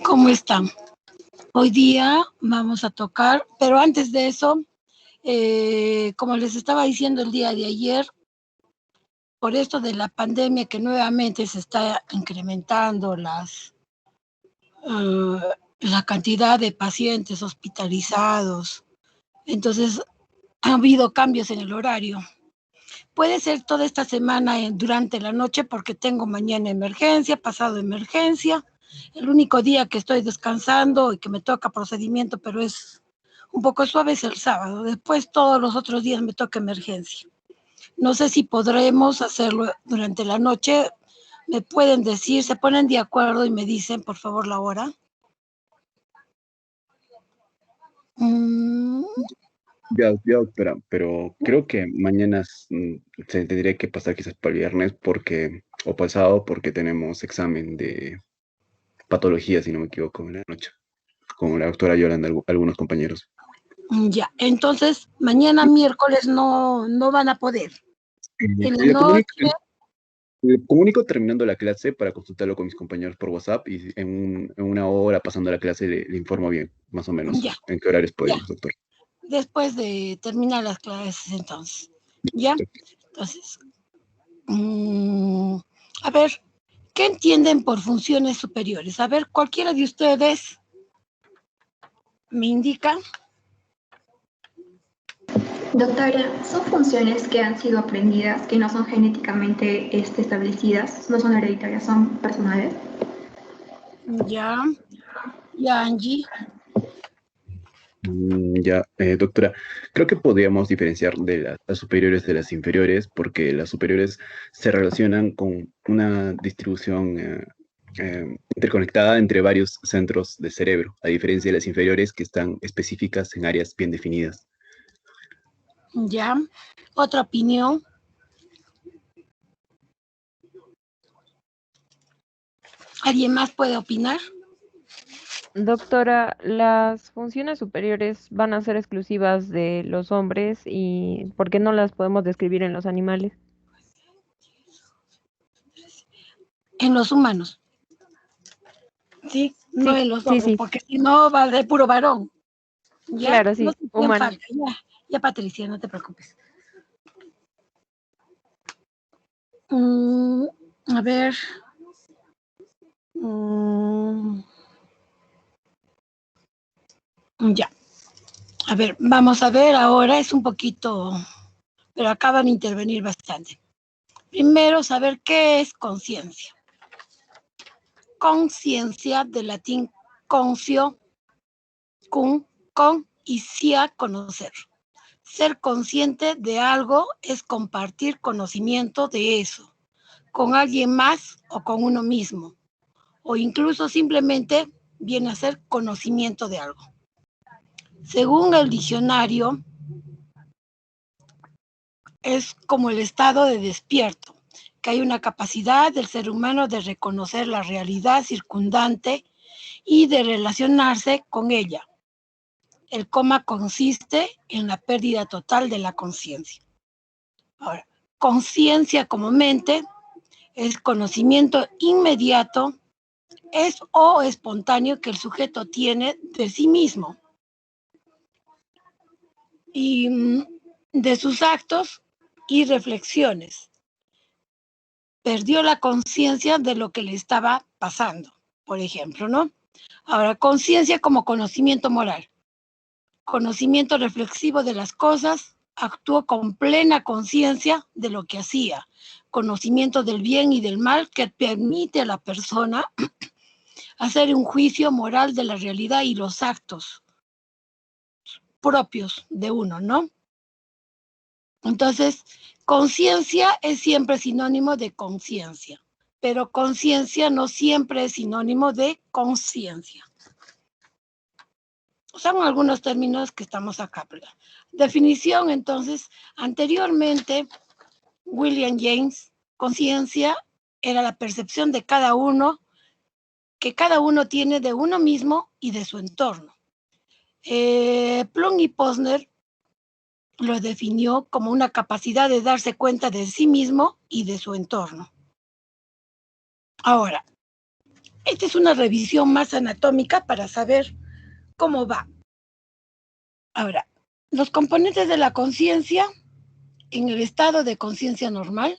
¿Cómo están? Hoy día vamos a tocar, pero antes de eso, como les estaba diciendo el día de ayer, por esto de la pandemia que nuevamente se está incrementando la cantidad de pacientes hospitalizados, entonces ha habido cambios en el horario. Puede ser toda esta semana durante la noche porque tengo mañana emergencia, pasado emergencia. El único día que estoy descansando y que me toca procedimiento, pero es un poco suave, es el sábado. Después todos los otros días me toca emergencia. No sé si podremos hacerlo durante la noche. Me pueden decir, se ponen de acuerdo y me dicen, por favor, la hora. Ya, doctora, pero creo que mañana se tendría que pasar quizás para el viernes o pasado porque tenemos examen de patología, si no me equivoco, en la noche, con la doctora Yolanda, algunos compañeros. Ya, entonces mañana miércoles no van a poder. En la Le comunico, noche. le comunico terminando la clase para consultarlo con mis compañeros por WhatsApp y en una hora pasando la clase le informo bien, más o menos, Ya, en qué horarios ya. podemos, doctor. Después de terminar las clases, entonces. ¿Ya? Entonces, a ver, ¿qué entienden por funciones superiores? A ver, cualquiera de ustedes me indica. Doctora, son funciones que han sido aprendidas, que no son genéticamente establecidas, no son hereditarias, son personales. Ya, Angie. Ya, doctora, creo que podríamos diferenciar de las superiores de las inferiores porque las superiores se relacionan con una distribución interconectada entre varios centros del cerebro, a diferencia de las inferiores que están específicas en áreas bien definidas. Ya, otra opinión. ¿Alguien más puede opinar? Doctora, las funciones superiores van a ser exclusivas de los hombres y ¿por qué no las podemos describir en los animales? En los humanos. Sí, no Sí, en los sí, otros, sí, porque si no va de puro varón. Ya, claro, no sí, sé quién humanos. falta. Ya, Patricia, no te preocupes. A ver. Ya. A ver, vamos a ver ahora, es un poquito, pero acaban de intervenir bastante. Primero, saber qué es conciencia. Conciencia, del latín conscio, con y cia, conocer. Ser consciente de algo es compartir conocimiento de eso, con alguien más o con uno mismo, o incluso simplemente viene a ser conocimiento de algo. Según el diccionario, es como el estado de despierto, que hay una capacidad del ser humano de reconocer la realidad circundante y de relacionarse con ella. El coma consiste en la pérdida total de la conciencia. Ahora, conciencia como mente es conocimiento inmediato, es o espontáneo que el sujeto tiene de sí mismo y de sus actos y reflexiones. Perdió la conciencia de lo que le estaba pasando, por ejemplo, ¿no? Ahora, conciencia como conocimiento moral, conocimiento reflexivo de las cosas, actuó con plena conciencia de lo que hacía, conocimiento del bien y del mal que permite a la persona hacer un juicio moral de la realidad y los actos propios de uno, ¿no? Entonces, conciencia es siempre sinónimo de conciencia, pero conciencia no siempre es sinónimo de conciencia. Son algunos términos que estamos acá. Definición, entonces, anteriormente, William James, conciencia era la percepción de cada uno, que cada uno tiene de uno mismo y de su entorno. Plum y Posner lo definió como una capacidad de darse cuenta de sí mismo y de su entorno. Ahora, Esta es una revisión más anatómica para saber cómo va. Ahora, los componentes de la conciencia en el estado de conciencia normal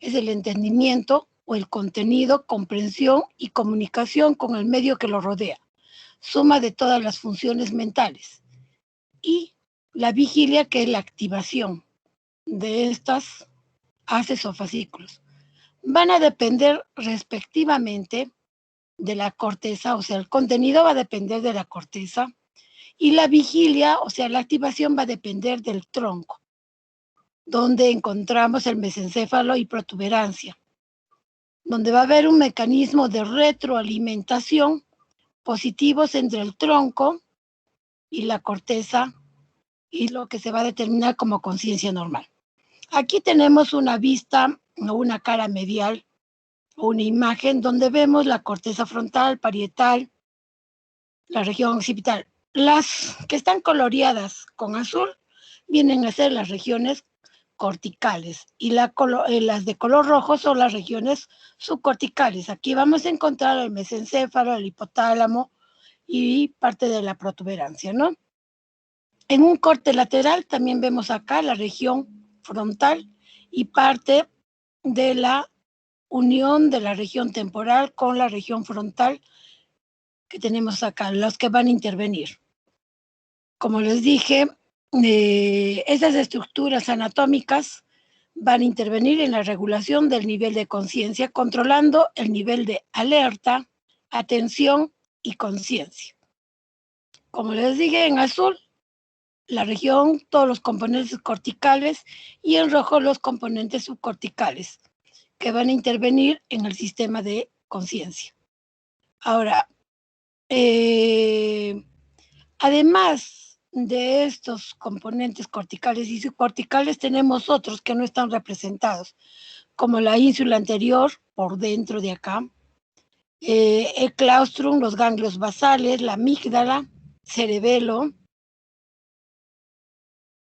es el entendimiento o el contenido, comprensión y comunicación con el medio que lo rodea, suma de todas las funciones mentales. Y la vigilia, que es la activación de estas haces o fascículos. Van a depender respectivamente de la corteza, o sea, el contenido va a depender de la corteza y la vigilia, o sea, la activación va a depender del tronco, donde encontramos el mesencéfalo y protuberancia, donde va a haber un mecanismo de retroalimentación positivos entre el tronco y la corteza y lo que se va a determinar como conciencia normal. Aquí tenemos una vista o una cara medial o una imagen donde vemos la corteza frontal, parietal, la región occipital. Las que están coloreadas con azul vienen a ser las regiones corticales y las de color rojo son las regiones subcorticales. Aquí vamos a encontrar el mesencéfalo, el hipotálamo y parte de la protuberancia, ¿no? En un corte lateral también vemos acá la región frontal y parte de la unión de la región temporal con la región frontal que tenemos acá, los que van a intervenir. Como les dije, esas estructuras anatómicas van a intervenir en la regulación del nivel de conciencia, controlando el nivel de alerta, atención y conciencia. Como les dije, en azul, la región, todos los componentes corticales y en rojo los componentes subcorticales que van a intervenir en el sistema de conciencia. Ahora, además de estos componentes corticales y subcorticales, tenemos otros que no están representados, como la ínsula anterior, por dentro de acá, el claustrum, los ganglios basales, la amígdala, cerebelo,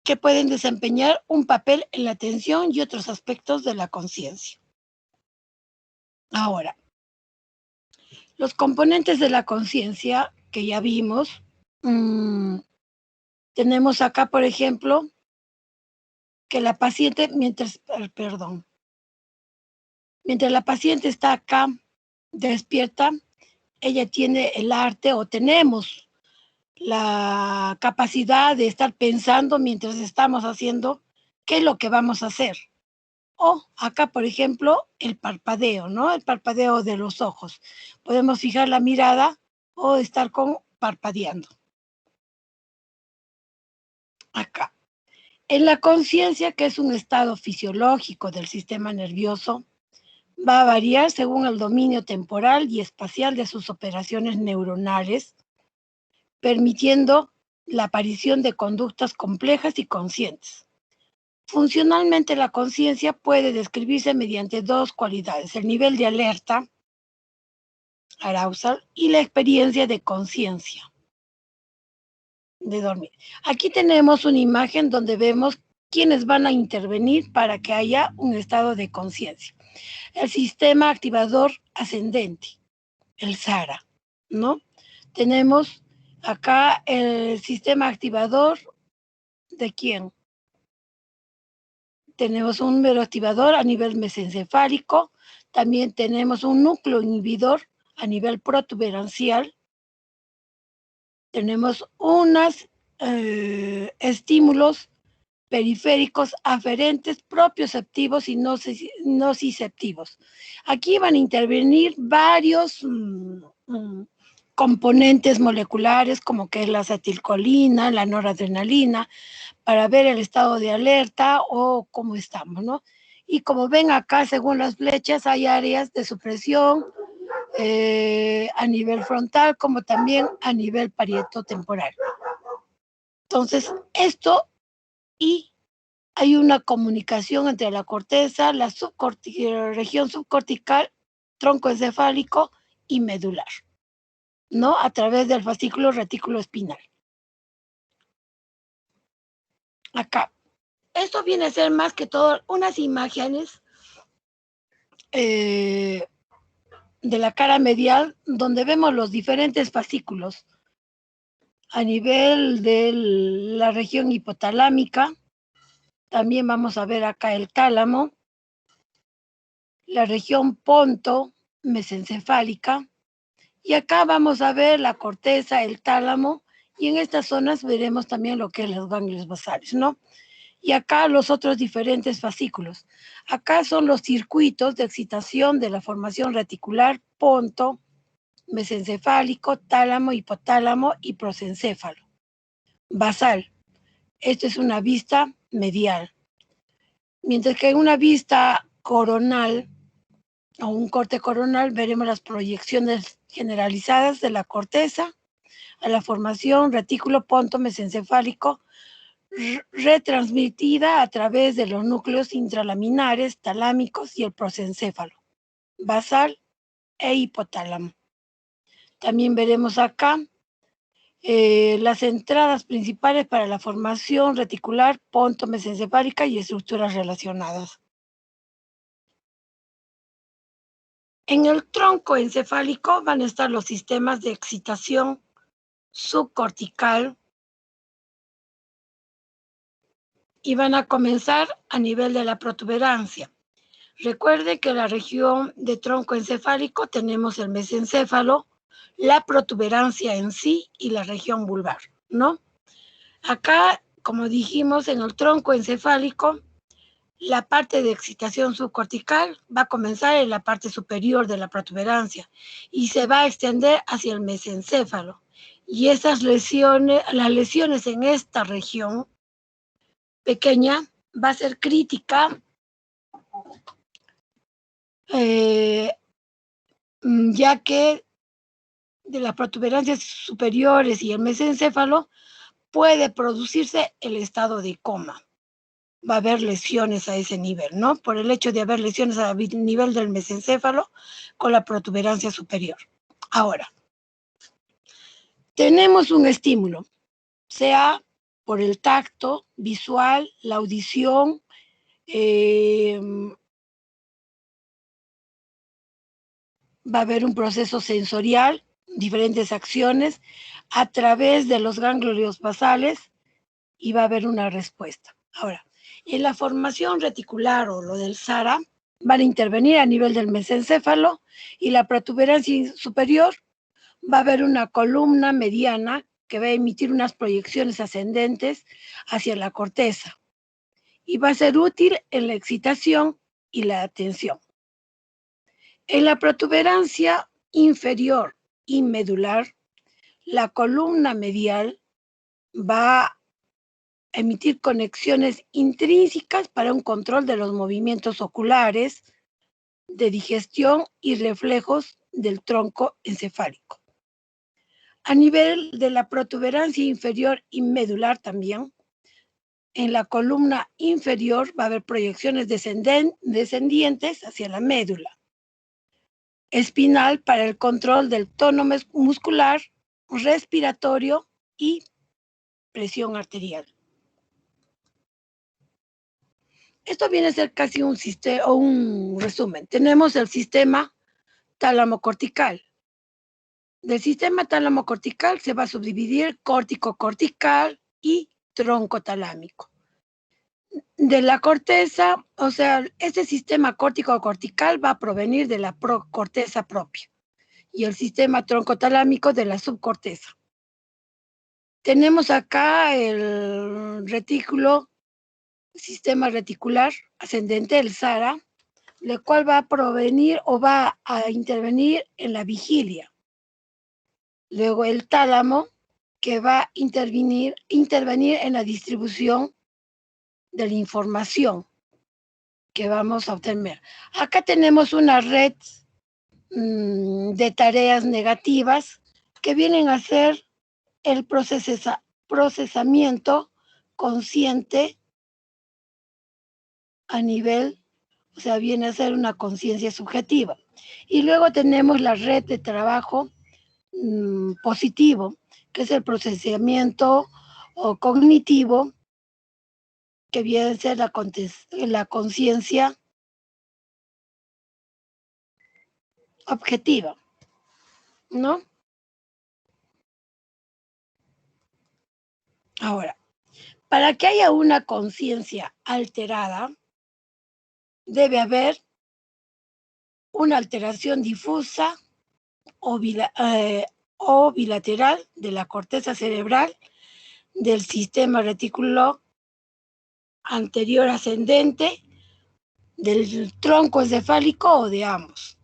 que pueden desempeñar un papel en la atención y otros aspectos de la conciencia. Ahora, los componentes de la conciencia que ya vimos, tenemos acá, por ejemplo, que la paciente, mientras la paciente está acá despierta, ella tiene el arte o tenemos la capacidad de estar pensando mientras estamos haciendo qué es lo que vamos a hacer. O acá, por ejemplo, el parpadeo, ¿no? El parpadeo de los ojos. Podemos fijar la mirada o estar parpadeando. Acá. En la conciencia, que es un estado fisiológico del sistema nervioso, va a variar según el dominio temporal y espacial de sus operaciones neuronales, permitiendo la aparición de conductas complejas y conscientes. Funcionalmente, la conciencia puede describirse mediante dos cualidades: el nivel de alerta, arousal, y la experiencia de conciencia, de dormir. Aquí tenemos una imagen donde vemos quiénes van a intervenir para que haya un estado de conciencia. El sistema activador ascendente, el SARA, ¿no? Tenemos acá el sistema activador de quién. Tenemos un neuroactivador a nivel mesencefálico, también tenemos un núcleo inhibidor a nivel protuberancial, tenemos unos estímulos periféricos aferentes, propioceptivos y nociceptivos. Aquí van a intervenir varios componentes moleculares como que es la acetilcolina, la noradrenalina, para ver el estado de alerta o cómo estamos, ¿no? Y como ven acá, según las flechas, hay áreas de supresión a nivel frontal como también a nivel parietotemporal. Entonces, esto y hay una comunicación entre la corteza, la región subcortical, tronco encefálico y medular, ¿no? A través del fascículo retículo espinal. Acá. Esto viene a ser más que todo unas imágenes de la cara medial, donde vemos los diferentes fascículos. A nivel de la región hipotalámica, también vamos a ver acá el tálamo, la región ponto mesencefálica, y acá vamos a ver la corteza, el tálamo, y en estas zonas veremos también lo que es los ganglios basales, ¿no? Y acá los otros diferentes fascículos. Acá son los circuitos de excitación de la formación reticular, ponto, mesencefálico, tálamo, hipotálamo y prosencéfalo. Basal. Esto es una vista medial. Mientras que en una vista coronal o un corte coronal veremos las proyecciones generalizadas de la corteza a la formación retículo ponto mesencefálico retransmitida a través de los núcleos intralaminares, talámicos y el prosencéfalo, basal e hipotálamo. También veremos acá las entradas principales para la formación reticular, ponto mesencefálica y estructuras relacionadas. En el tronco encefálico van a estar los sistemas de excitación subcortical y van a comenzar a nivel de la protuberancia. Recuerde que en la región de tronco encefálico tenemos el mesencéfalo, la protuberancia en sí y la región vulvar, ¿no? Acá, como dijimos, en el tronco encefálico, la parte de excitación subcortical va a comenzar en la parte superior de la protuberancia y se va a extender hacia el mesencéfalo. Y esas lesiones, las lesiones en esta región pequeña va a ser crítica, ya que de las protuberancias superiores y el mesencéfalo puede producirse el estado de coma. Va a haber lesiones a ese nivel, ¿no? Por el hecho de haber lesiones a nivel del mesencéfalo con la protuberancia superior. Ahora, tenemos un estímulo, sea por el tacto, visual, la audición, va a haber un proceso sensorial, diferentes acciones a través de los ganglios basales y va a haber una respuesta. Ahora, en la formación reticular o lo del SARA van a intervenir a nivel del mesencéfalo y la protuberancia superior va a haber una columna mediana que va a emitir unas proyecciones ascendentes hacia la corteza y va a ser útil en la excitación y la atención. En la protuberancia inferior y medular, la columna medial va a emitir conexiones intrínsecas para un control de los movimientos oculares, de digestión y reflejos del tronco encefálico. A nivel de la protuberancia inferior y medular también, en la columna inferior va a haber proyecciones descendientes hacia la médula espinal para el control del tono muscular, respiratorio y presión arterial. Esto viene a ser casi un sistema o un resumen. Tenemos el sistema tálamo-cortical. Del sistema tálamo-cortical se va a subdividir córtico-cortical y tronco talámico. De la corteza, o sea, este sistema córtico-cortical va a provenir de la corteza propia y el sistema troncotalámico de la subcorteza. Tenemos acá el retículo, sistema reticular ascendente, el SARA, el cual va a provenir o va a intervenir en la vigilia. Luego el tálamo, que va a intervenir en la distribución de la información que vamos a obtener. Acá tenemos una red de tareas negativas que vienen a ser el procesamiento consciente a nivel, o sea, viene a ser una conciencia subjetiva. Y luego tenemos la red de trabajo positivo, que es el procesamiento cognitivo, que viene a ser la conciencia objetiva, ¿no? Ahora, para que haya una conciencia alterada, debe haber una alteración difusa o bilateral de la corteza cerebral, del sistema reticular anterior ascendente, del tronco encefálico o de ambos.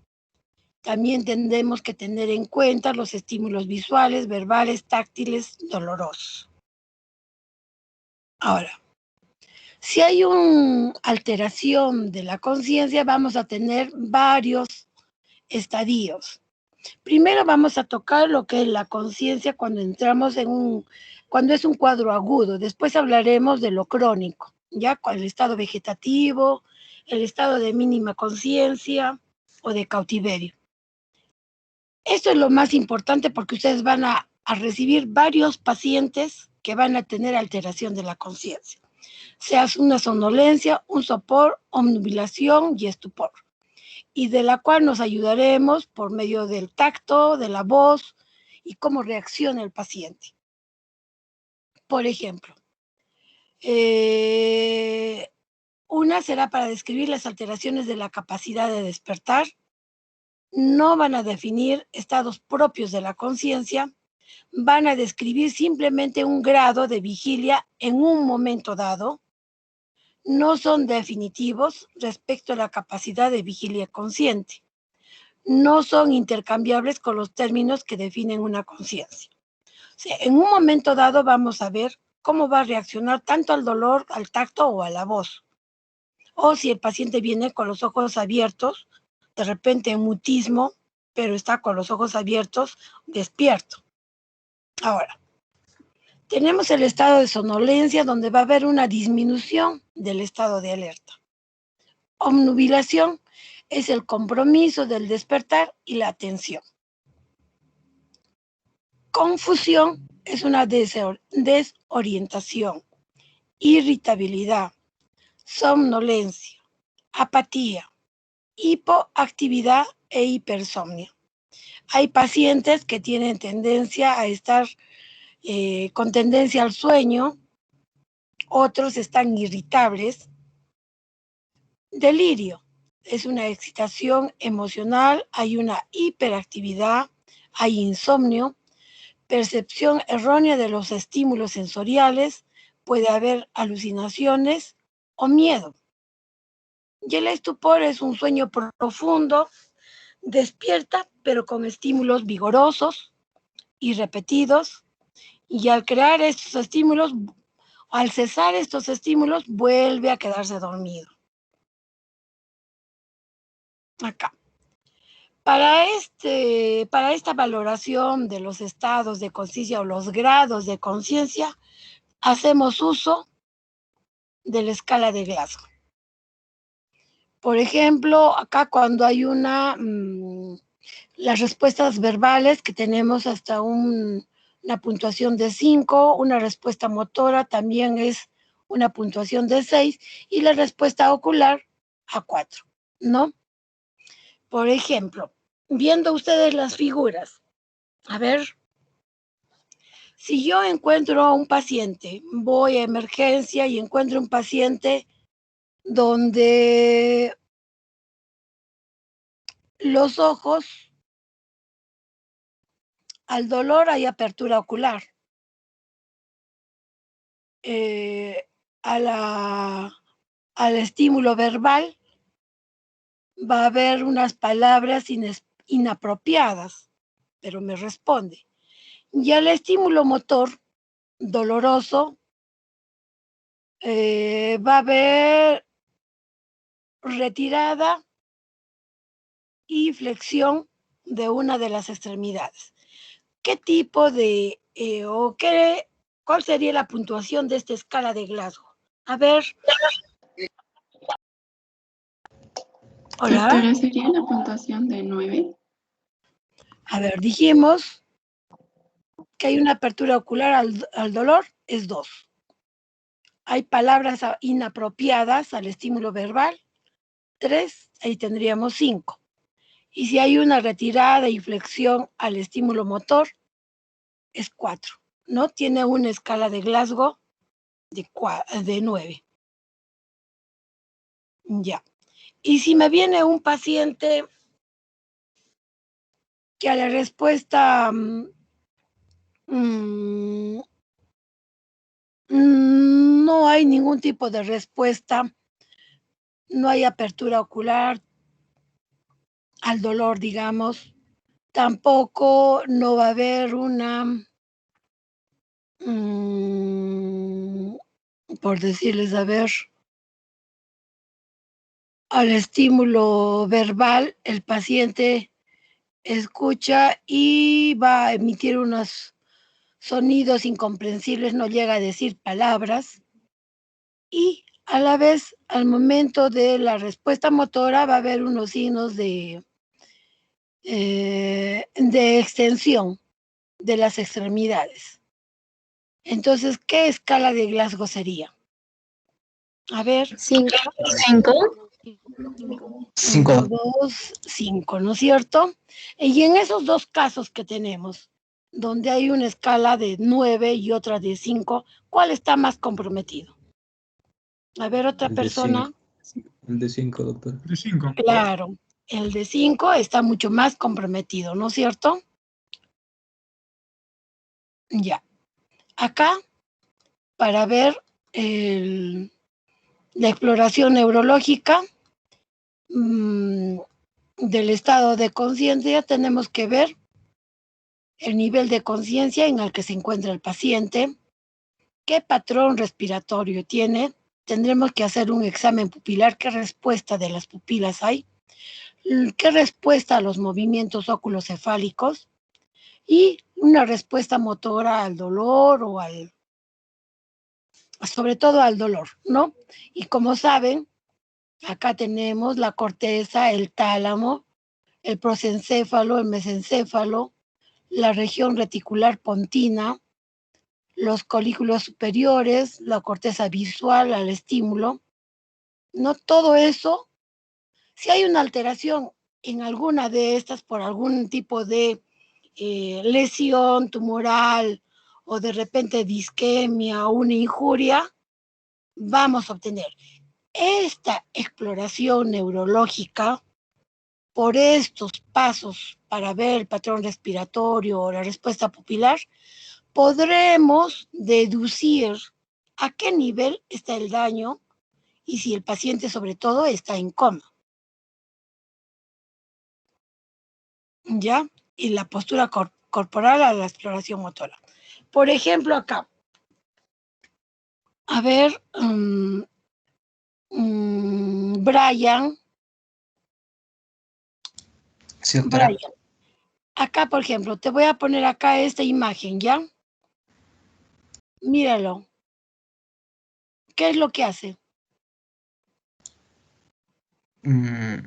También tendremos que tener en cuenta los estímulos visuales, verbales, táctiles, dolorosos. Ahora, si hay una alteración de la conciencia, vamos a tener varios estadios. Primero vamos a tocar lo que es la conciencia cuando entramos cuando es un cuadro agudo. Después hablaremos de lo crónico, ya con el estado vegetativo, el estado de mínima conciencia o de cautiverio. Esto es lo más importante porque ustedes van a recibir varios pacientes que van a tener alteración de la conciencia, sea una somnolencia, un sopor, obnubilación y estupor, y de la cual nos ayudaremos por medio del tacto, de la voz y cómo reacciona el paciente. Por ejemplo, una será para describir las alteraciones de la capacidad de despertar. No van a definir estados propios de la conciencia, van a describir simplemente un grado de vigilia en un momento dado. No son definitivos respecto a la capacidad de vigilia consciente. No son intercambiables con los términos que definen una conciencia. O sea, en un momento dado vamos a ver cómo va a reaccionar tanto al dolor, al tacto o a la voz. O si el paciente viene con los ojos abiertos, de repente en mutismo, pero está con los ojos abiertos, despierto. Ahora, tenemos el estado de somnolencia, donde va a haber una disminución del estado de alerta. Obnubilación es el compromiso del despertar y la atención. Confusión es una desorientación, irritabilidad, somnolencia, apatía, hipoactividad e hipersomnio. Hay pacientes que tienen tendencia a estar con tendencia al sueño, otros están irritables. Delirio es una excitación emocional, hay una hiperactividad, hay insomnio, percepción errónea de los estímulos sensoriales, puede haber alucinaciones o miedo. Y el estupor es un sueño profundo, despierta, pero con estímulos vigorosos y repetidos, y al crear estos estímulos, al cesar estos estímulos, vuelve a quedarse dormido. Acá. Para esta valoración de los estados de conciencia o los grados de conciencia, hacemos uso de la escala de Glasgow. Por ejemplo, acá cuando hay las respuestas verbales que tenemos hasta una puntuación de 5, una respuesta motora también es una puntuación de 6 y la respuesta ocular a 4, ¿no? Por ejemplo, viendo ustedes las figuras, a ver, si yo encuentro a un paciente, voy a emergencia y encuentro un paciente donde los ojos, al dolor hay apertura ocular, al estímulo verbal va a haber unas palabras inapropiadas, pero me responde. Y al estímulo motor doloroso va a haber retirada y flexión de una de las extremidades. ¿Qué tipo de cuál sería la puntuación de esta escala de Glasgow? A ver. Hola. Doctora, ¿sería la puntuación de 9? A ver, dijimos que hay una apertura ocular al dolor, es 2. Hay palabras inapropiadas al estímulo verbal, 3, ahí tendríamos 5. Y si hay una retirada y flexión al estímulo motor, es 4, ¿no? Tiene una escala de Glasgow de 9. Ya. Y si me viene un paciente que a la respuesta no hay ningún tipo de respuesta, no hay apertura ocular al dolor, digamos, tampoco no va a haber una, por decirles, a ver, al estímulo verbal, el paciente escucha y va a emitir unos sonidos incomprensibles, no llega a decir palabras, y a la vez, al momento de la respuesta motora, va a haber unos signos de extensión de las extremidades. Entonces, ¿qué escala de Glasgow sería? A ver. 5. 1, 2, 5, ¿no es cierto? Y en esos dos casos que tenemos, donde hay una escala de 9 y otra de 5, ¿cuál está más comprometido? A ver, otra persona. El de 5, doctor. El de 5. Claro, el de 5 está mucho más comprometido, ¿no es cierto? Ya. Acá, para ver la exploración neurológica del estado de conciencia, tenemos que ver el nivel de conciencia en el que se encuentra el paciente, qué patrón respiratorio tiene, tendremos que hacer un examen pupilar, qué respuesta de las pupilas hay, qué respuesta a los movimientos óculocefálicos y una respuesta motora al dolor o sobre todo al dolor, ¿no? Y como saben, acá tenemos la corteza, el tálamo, el prosencéfalo, el mesencéfalo, la región reticular pontina, los colículos superiores, la corteza visual al estímulo, ¿no? Todo eso, si hay una alteración en alguna de estas por algún tipo de lesión tumoral o de repente disquemia o una injuria, vamos a obtener esta exploración neurológica por estos pasos para ver el patrón respiratorio o la respuesta pupilar. Podremos deducir a qué nivel está el daño y si el paciente sobre todo está en coma. ¿Ya? Y la postura corporal a la exploración motora. Por ejemplo, acá. A ver, Brian. Sí, doctora. Brian. Acá, por ejemplo, te voy a poner acá esta imagen, ¿ya? Míralo. ¿Qué es lo que hace? Una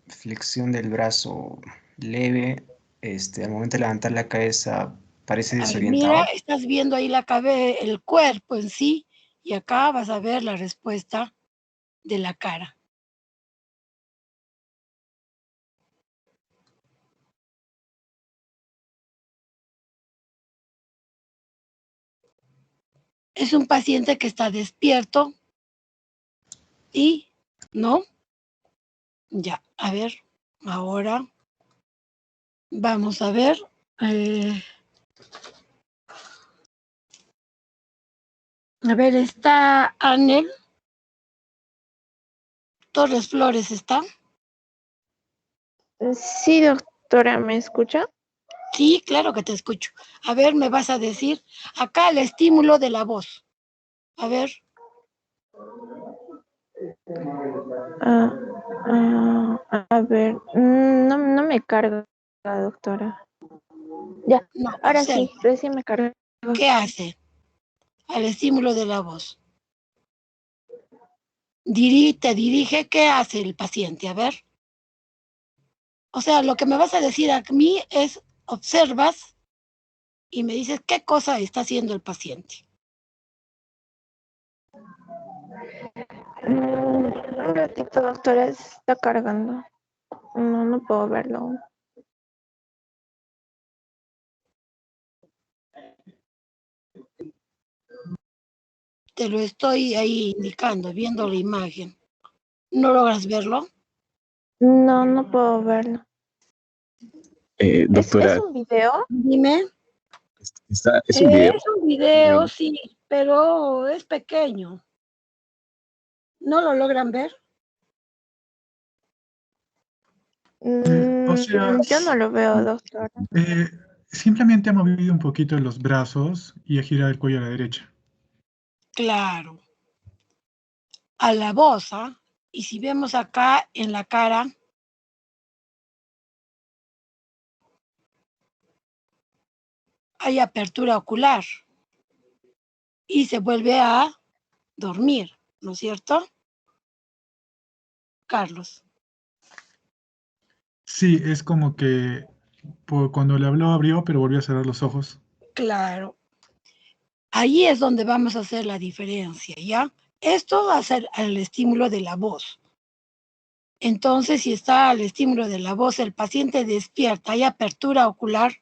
flexión del brazo leve, al momento de levantar la cabeza parece desorientado. Mira, estás viendo ahí el cuerpo en sí, y acá vas a ver la respuesta de la cara. Es un paciente que está despierto y, ¿no? Ya, a ver, ahora vamos a ver. A ver, está Anel Torres Flores, ¿está? Sí, doctora, ¿me escucha? Sí, claro que te escucho. A ver, me vas a decir, acá el estímulo de la voz. A ver. A ver, no me carga, doctora. Ya, No, ahora observa. sí, recién me carga. ¿Qué hace al estímulo de la voz? Te dirige, ¿qué hace el paciente? A ver. O sea, lo que me vas a decir a mí es, observas y me dices qué cosa está haciendo el paciente. Un ratito, doctora, está cargando. No puedo verlo. Te lo estoy ahí indicando, viendo la imagen. ¿No logras verlo? No puedo verlo. ¿Es Doctora, un video? Dime. es un video. Es un video, sí, pero es pequeño. ¿No lo logran ver? O sea, Yo no lo veo, doctora. simplemente ha movido un poquito los brazos y ha girado el cuello a la derecha. Claro. A la voz, ¿ah? Y si vemos acá en la cara, hay apertura ocular y se vuelve a dormir, ¿no es cierto, Carlos? Sí, es como que cuando le habló abrió, pero volvió a cerrar los ojos. Claro. Ahí es donde vamos a hacer la diferencia, ¿ya? Esto va a ser al estímulo de la voz. Entonces, si está al estímulo de la voz, el paciente despierta, hay apertura ocular,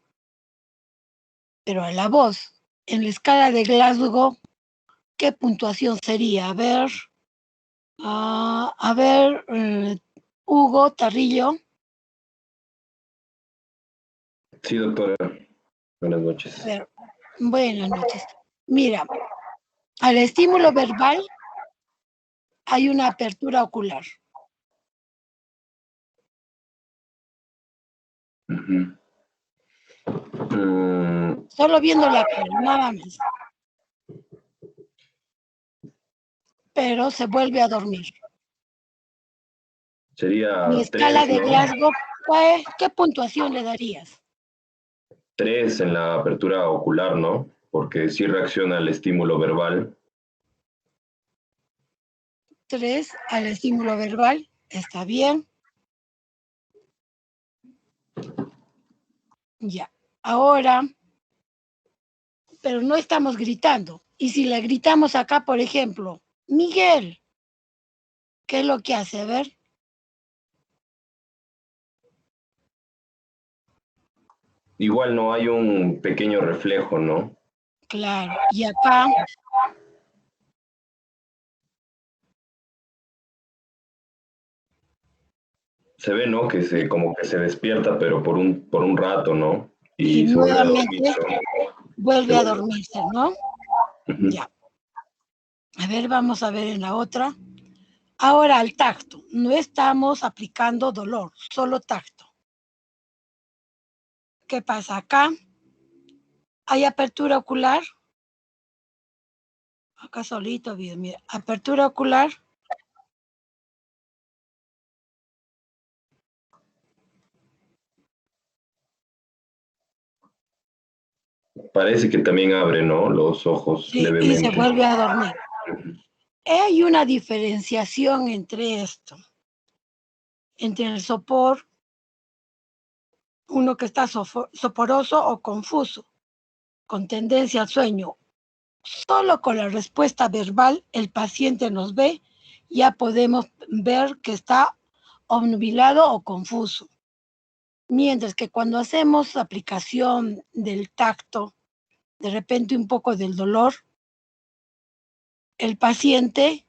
pero a la voz, en la escala de Glasgow, ¿qué puntuación sería? A ver, Hugo Tarrillo. Sí, doctora. Buenas A noches. ver, buenas noches. Mira, al estímulo verbal hay una apertura ocular. Ujú. Solo viendo la cara, nada más. Pero se vuelve a dormir. Sería Mi escala 3, de ¿no? Glasgow, ¿qué puntuación le darías? 3 en la apertura ocular, ¿no? Porque sí reacciona al estímulo verbal. 3 al estímulo verbal, está bien. Ya. Ahora, pero no estamos gritando. Y si le gritamos acá, por ejemplo, Miguel, ¿qué es lo que hace? A ver. Igual no hay un pequeño reflejo, ¿no? Claro. Y acá, Se ve, ¿no? Que como que se despierta, pero por un rato, ¿no? y Y se vuelve a dormir, nuevamente ¿no? Se vuelve a vuelve. dormirse, ¿no? Ujú. Ya. A ver, vamos a ver en la otra. Ahora al tacto. No estamos aplicando dolor, solo tacto. ¿Qué pasa acá? Hay apertura ocular. Acá solito, mira. Apertura ocular. Parece que también abre, ¿no? Los ojos Sí, y se levemente. vuelve a dormir. Ujú. Hay una diferenciación entre esto, entre el sopor, uno que está soporoso o confuso, con tendencia al sueño. Solo con la respuesta verbal el paciente nos ve, ya podemos ver que está obnubilado o confuso. Mientras que cuando hacemos aplicación del tacto, de repente un poco del dolor, el paciente,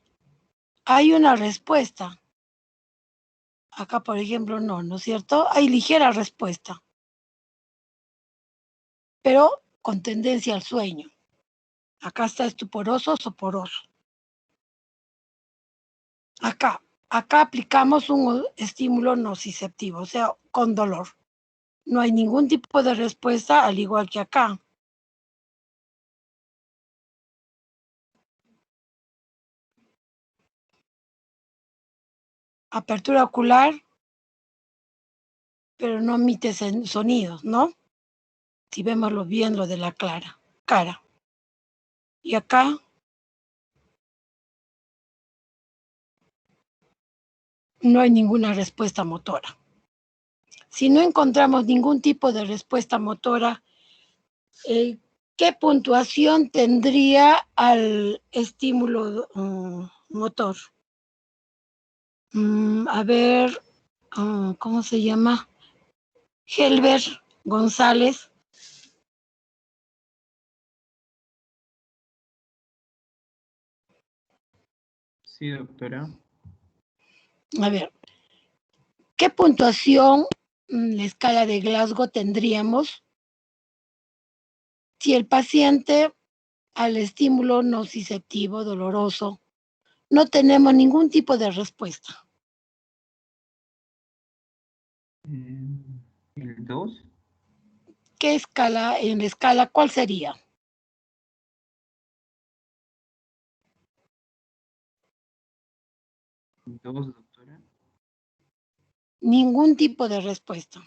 hay una respuesta. Acá, por ejemplo, ¿no es cierto? Hay ligera respuesta, pero con tendencia al sueño. Acá está estuporoso, soporoso. Acá aplicamos un estímulo nociceptivo, o sea, con dolor. No hay ningún tipo de respuesta, al igual que acá. Apertura ocular, pero no emite sonidos, ¿no? Si vemos bien lo de la cara. Y acá no hay ninguna respuesta motora. Si no encontramos ningún tipo de respuesta motora, ¿qué puntuación tendría al estímulo motor? A ver, ¿cómo se llama? Helber González. Sí, doctora. A ver, ¿qué puntuación en la escala de Glasgow tendríamos si el paciente al estímulo nociceptivo doloroso no tenemos ningún tipo de respuesta? ¿El 2? ¿Qué escala, en la escala, cuál sería? ¿El 2, doctora? Ningún tipo de respuesta.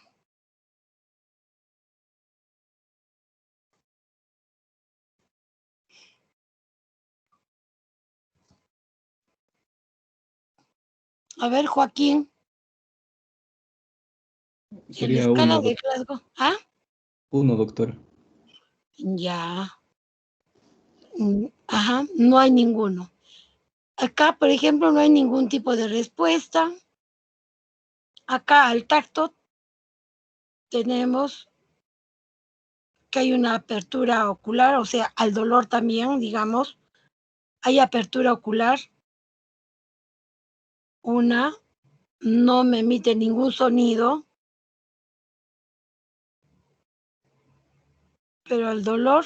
A ver, Joaquín, en la Sería escala uno, de Glasgow. ¿Ah? uno, doctor. Ya. Ajá, no hay ninguno. Acá, por ejemplo, no hay ningún tipo de respuesta. Acá al tacto tenemos que hay una apertura ocular, o sea, al dolor también, digamos, hay apertura ocular. Una, no me emite ningún sonido, pero al dolor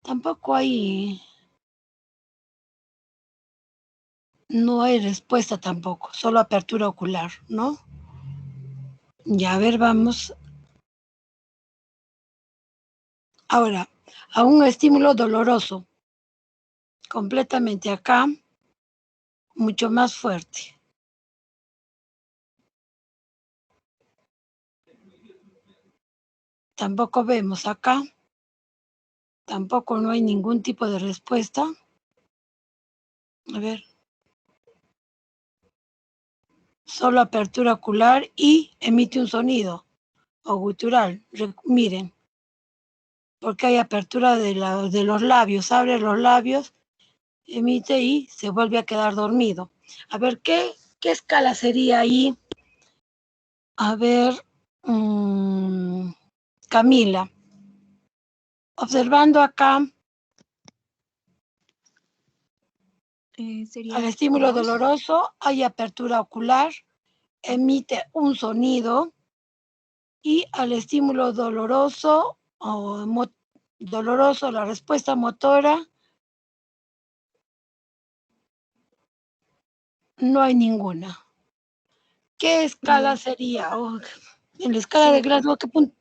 tampoco hay, no hay respuesta tampoco, solo apertura ocular, ¿no? Ya, a ver, vamos. Ahora, a un estímulo doloroso, completamente acá, mucho más fuerte. Tampoco vemos acá, tampoco no hay ningún tipo de respuesta. A ver. Solo apertura ocular y emite un sonido o gutural. Miren, porque hay apertura de los labios, abre los labios, emite y se vuelve a quedar dormido. A ver, ¿qué escala sería ahí? A ver, Camila, observando acá Sería al estímulo 2. doloroso, hay apertura ocular, emite un sonido y al estímulo doloroso doloroso, la respuesta motora, no hay ninguna. ¿Qué escala sería? En la escala de Glasgow, ¿qué punto?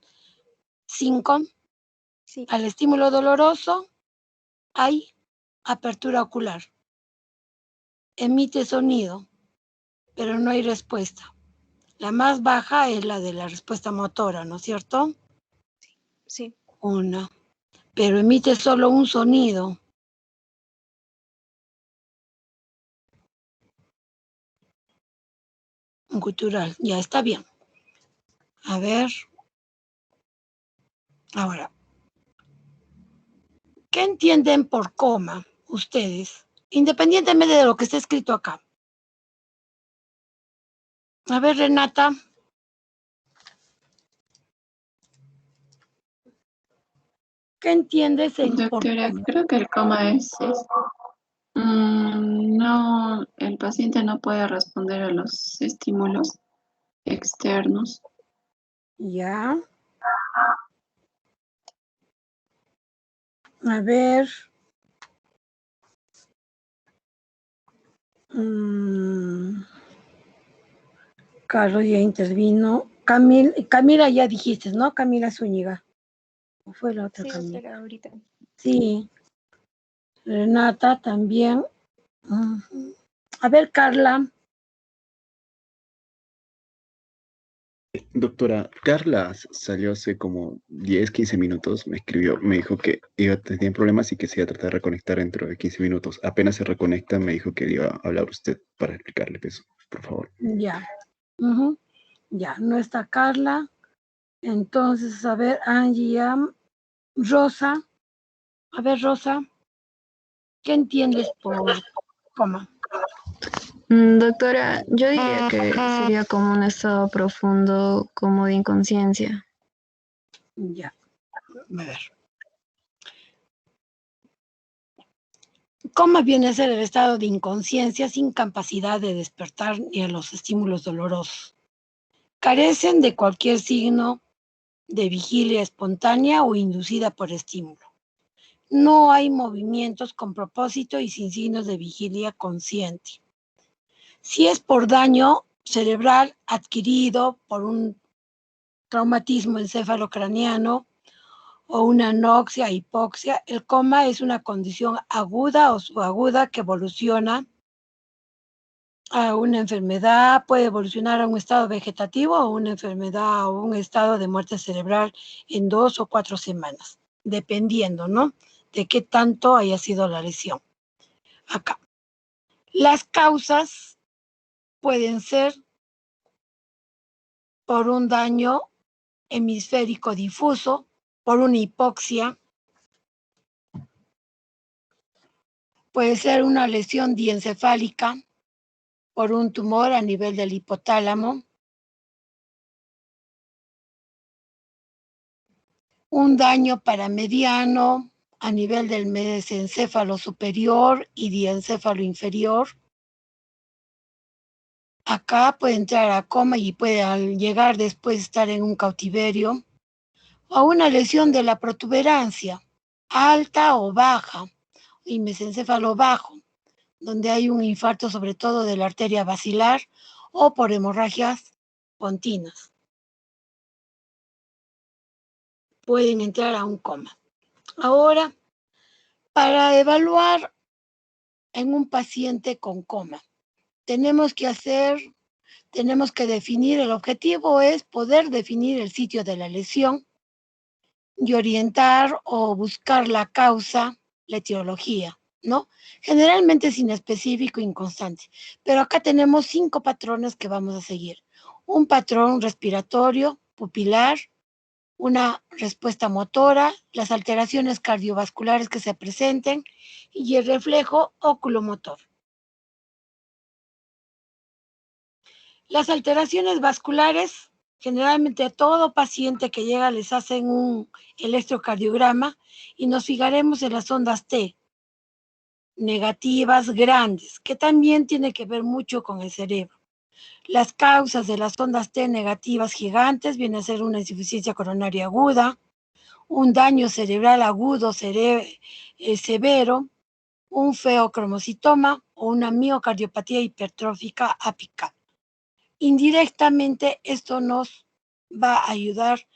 5. Sí. Al estímulo doloroso hay apertura ocular. Emite sonido, pero no hay respuesta. La más baja es la de la respuesta motora, ¿no es cierto? Sí. Una. Pero emite solo un sonido. Gutural, ya está bien. A ver. Ahora, ¿qué entienden por coma ustedes? Independientemente de lo que esté escrito acá. A ver, Renata. ¿Qué entiendes por Doctora, coma? creo que el coma es no, el paciente no puede responder a los estímulos externos. Ya. A ver. Carlos ya intervino. Camila ya dijiste, ¿no? Camila Zúñiga. ¿O fue la otra Sí, Camila? doctora, ahorita. Sí. Renata también. A ver, Carla. Doctora, Carla salió hace como 10, 15 minutos, me escribió, me dijo que tenía problemas y que se iba a tratar de reconectar dentro de 15 minutos. Apenas se reconecta, me dijo que iba a hablar usted para explicarle eso, por favor. Ya. Ya, no está Carla. Entonces, a ver, Angie, Rosa. A ver, Rosa, ¿qué entiendes por coma? Doctora, yo diría que sería como un estado profundo, como de inconsciencia. Ya, a ver. Coma viene a ser el estado de inconsciencia sin capacidad de despertar ni a los estímulos dolorosos. Carecen de cualquier signo de vigilia espontánea o inducida por estímulo. No hay movimientos con propósito y sin signos de vigilia consciente. Si es por daño cerebral adquirido por un traumatismo encefalocraniano o una anoxia, hipoxia, el coma es una condición aguda o subaguda que evoluciona a una enfermedad, puede evolucionar a un estado vegetativo o una enfermedad o un estado de muerte cerebral en 2 o 4 semanas, dependiendo, ¿no?, de qué tanto haya sido la lesión. Acá. Las causas pueden ser por un daño hemisférico difuso, por una hipoxia, puede ser una lesión diencefálica, por un tumor a nivel del hipotálamo, un daño paramediano a nivel del mesencéfalo superior y diencéfalo inferior. Acá puede entrar a coma y puede al llegar después estar en un cautiverio, o una lesión de la protuberancia, alta o baja, y mesencéfalo bajo, donde hay un infarto sobre todo de la arteria basilar o por hemorragias pontinas. Pueden entrar a un coma. Ahora, para evaluar en un paciente con coma, tenemos que definir, el objetivo es poder definir el sitio de la lesión y orientar o buscar la causa, la etiología, ¿no? Generalmente es inespecífico e inconstante, pero acá tenemos 5 patrones que vamos a seguir. Un patrón respiratorio, pupilar, una respuesta motora, las alteraciones cardiovasculares que se presenten y el reflejo oculomotor. Las alteraciones vasculares, generalmente a todo paciente que llega les hacen un electrocardiograma y nos fijaremos en las ondas T negativas grandes, que también tiene que ver mucho con el cerebro. Las causas de las ondas T negativas gigantes vienen a ser una insuficiencia coronaria aguda, un daño cerebral agudo severo, un feocromocitoma o una miocardiopatía hipertrófica apical. Indirectamente esto nos va a ayudar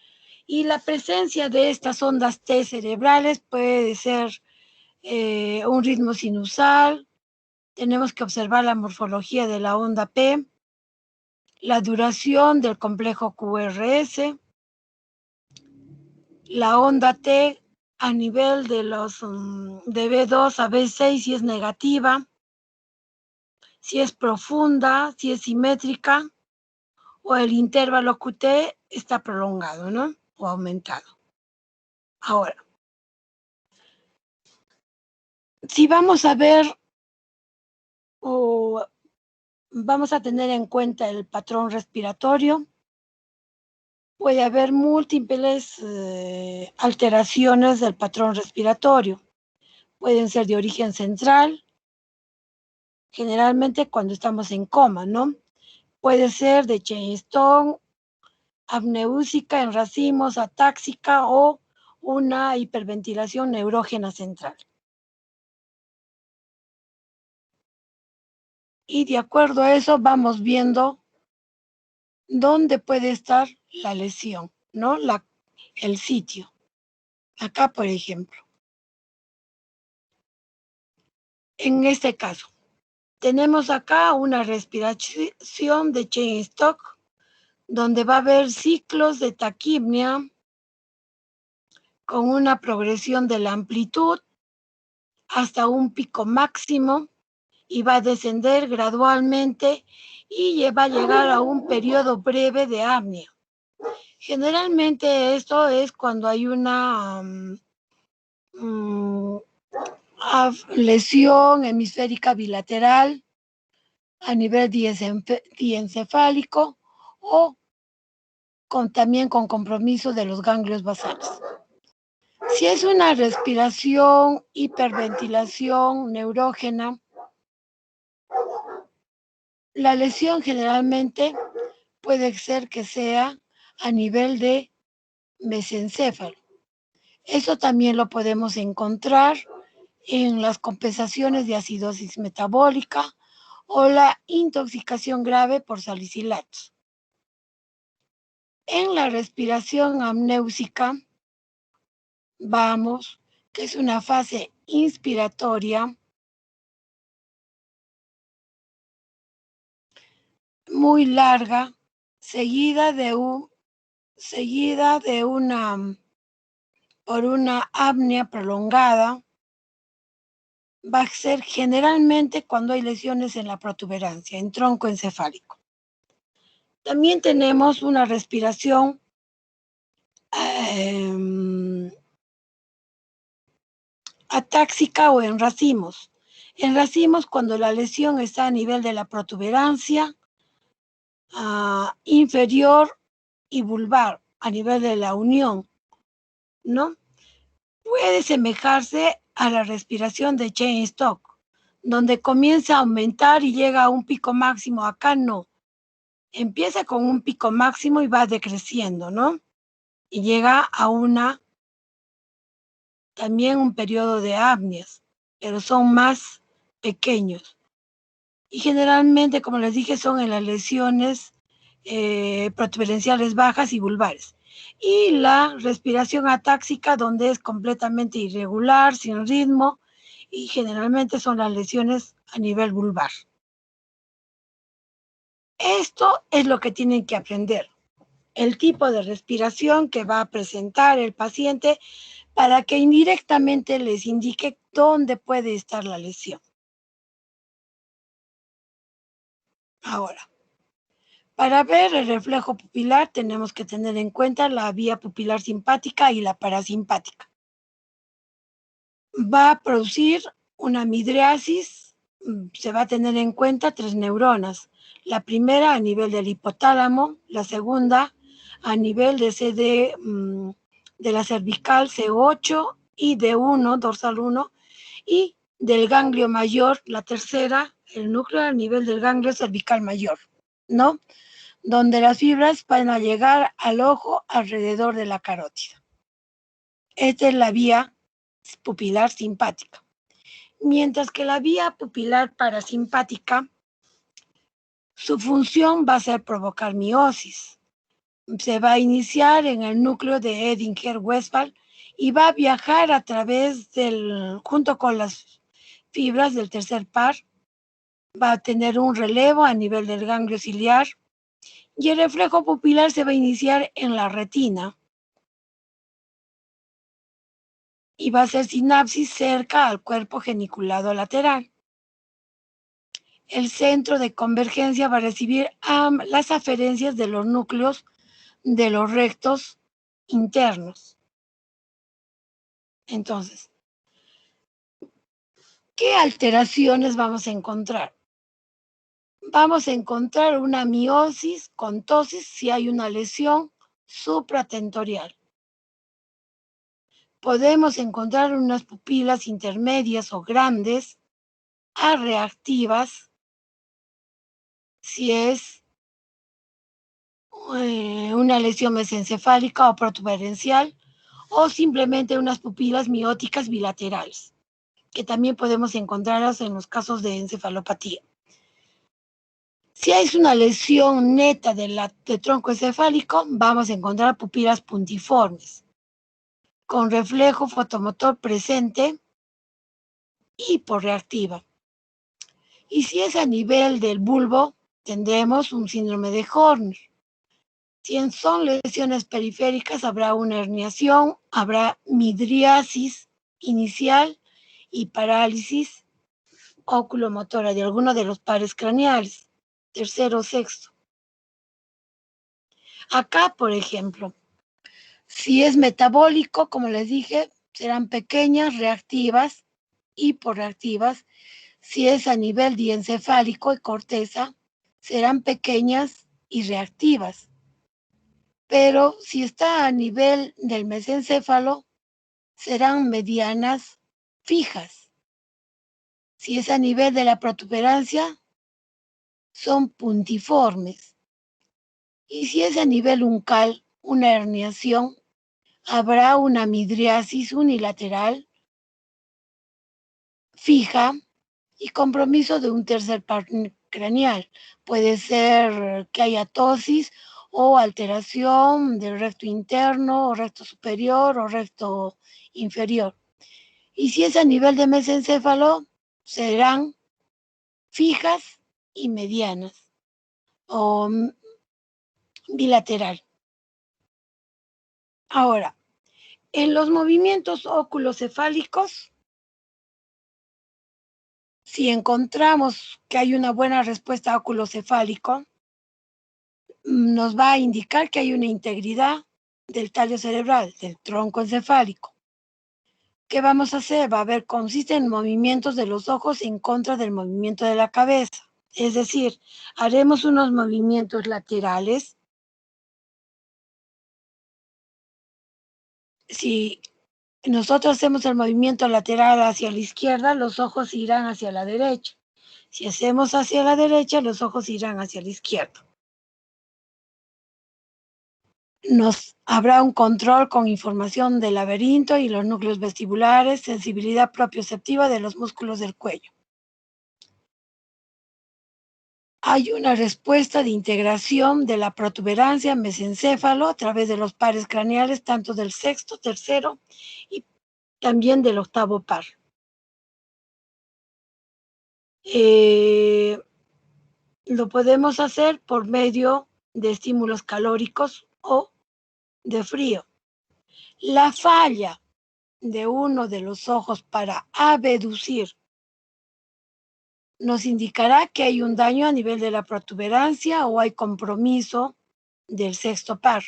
y la presencia de estas ondas T cerebrales puede ser un ritmo sinusal. Tenemos que observar la morfología de la onda P, la duración del complejo QRS, la onda T a nivel de los de B2 a B6 si es negativa, si es profunda, si es simétrica, o el intervalo QT está prolongado, ¿no?, o aumentado. Ahora, si vamos a ver o vamos a tener en cuenta el patrón respiratorio, puede haber múltiples alteraciones del patrón respiratorio. Pueden ser de origen central, generalmente cuando estamos en coma, ¿no? Puede ser de Cheyne-Stone, apneúsica en racimos, atáxica o una hiperventilación neurógena central. Y de acuerdo a eso vamos viendo dónde puede estar la lesión, ¿no? El sitio. Acá, por ejemplo. En este caso, tenemos acá una respiración de Cheyne-Stone, donde va a haber ciclos de taquipnia con una progresión de la amplitud hasta un pico máximo y va a descender gradualmente y va a llegar a un periodo breve de apnea. Generalmente esto es cuando hay una lesión hemisférica bilateral a nivel diencefálico o también con compromiso de los ganglios basales. Si es una respiración, hiperventilación neurógena, la lesión generalmente puede ser que sea a nivel de mesencéfalo. Eso también lo podemos encontrar en las compensaciones de acidosis metabólica o la intoxicación grave por salicilatos. En la respiración amnéusica, vamos, que es una fase inspiratoria muy larga, seguida por una apnea prolongada, va a ser generalmente cuando hay lesiones en la protuberancia, en tronco encefálico. También tenemos una respiración atáxica o en racimos. En racimos, cuando la lesión está a nivel de la protuberancia inferior y vulvar, a nivel de la unión, ¿no? Puede semejarse a la respiración de Cheyne-Stokes, donde comienza a aumentar y llega a un pico máximo. Acá no. Empieza con un pico máximo y va decreciendo, ¿no? Y llega a también un periodo de apneas, pero son más pequeños. Y generalmente, como les dije, son en las lesiones protuberenciales bajas y vulvares. Y la respiración atáxica, donde es completamente irregular, sin ritmo, y generalmente son las lesiones a nivel vulvar. Esto es lo que tienen que aprender, el tipo de respiración que va a presentar el paciente para que indirectamente les indique dónde puede estar la lesión. Ahora, para ver el reflejo pupilar tenemos que tener en cuenta la vía pupilar simpática y la parasimpática. Va a producir una midriasis, se va a tener en cuenta 3 neuronas. La primera a nivel del hipotálamo, la segunda a nivel de la cervical C8 y D1, dorsal 1, y del ganglio mayor, la tercera, el núcleo a nivel del ganglio cervical mayor, ¿no? Donde las fibras van a llegar al ojo alrededor de la carótida. Esta es la vía pupilar simpática. Mientras que la vía pupilar parasimpática, su función va a ser provocar miosis. Se va a iniciar en el núcleo de Edinger-Westphal y va a viajar a través junto con las fibras del tercer par, va a tener un relevo a nivel del ganglio ciliar y el reflejo pupilar se va a iniciar en la retina y va a ser sinapsis cerca al cuerpo geniculado lateral. El centro de convergencia va a recibir las aferencias de los núcleos de los rectos internos. Entonces, ¿qué alteraciones vamos a encontrar? Vamos a encontrar una miosis con ptosis si hay una lesión supratentorial. Podemos encontrar unas pupilas intermedias o grandes reactivas si es una lesión mesencefálica o protuberencial, o simplemente unas pupilas mióticas bilaterales, que también podemos encontrarlas en los casos de encefalopatía. Si es una lesión neta del tronco encefálico, vamos a encontrar pupilas puntiformes, con reflejo fotomotor presente, hiporreactiva. Y si es a nivel del bulbo, tendremos un síndrome de Horner. Si son lesiones periféricas, habrá una herniación, habrá midriasis inicial y parálisis oculomotora de alguno de los pares craneales, tercero o sexto. Acá, por ejemplo, si es metabólico, como les dije, serán pequeñas, reactivas, hiporreactivas. Si es a nivel diencefálico y corteza, serán pequeñas y reactivas. Pero si está a nivel del mesencéfalo, serán medianas fijas. Si es a nivel de la protuberancia, son puntiformes. Y si es a nivel uncal, una herniación, habrá una midriasis unilateral fija y compromiso de un tercer par craneal. Puede ser que haya tosis o alteración del recto interno, o recto superior, o recto inferior. Y si es a nivel de mesencéfalo, serán fijas y medianas o bilateral. Ahora, en los movimientos óculocefálicos, si encontramos que hay una buena respuesta óculocefálico, nos va a indicar que hay una integridad del tallo cerebral, del tronco encefálico. ¿Qué vamos a hacer? Va a haber, consiste en movimientos de los ojos en contra del movimiento de la cabeza. Es decir, haremos unos movimientos laterales. Si nosotros hacemos el movimiento lateral hacia la izquierda, los ojos irán hacia la derecha. Si hacemos hacia la derecha, los ojos irán hacia la izquierda. Nos habrá un control con información del laberinto y los núcleos vestibulares, sensibilidad propioceptiva de los músculos del cuello. Hay una respuesta de integración de la protuberancia mesencéfalo a través de los pares craneales, tanto del sexto, tercero y también del octavo par. Lo podemos hacer por medio de estímulos calóricos o de frío. La falla de uno de los ojos para abducir nos indicará que hay un daño a nivel de la protuberancia o hay compromiso del sexto par.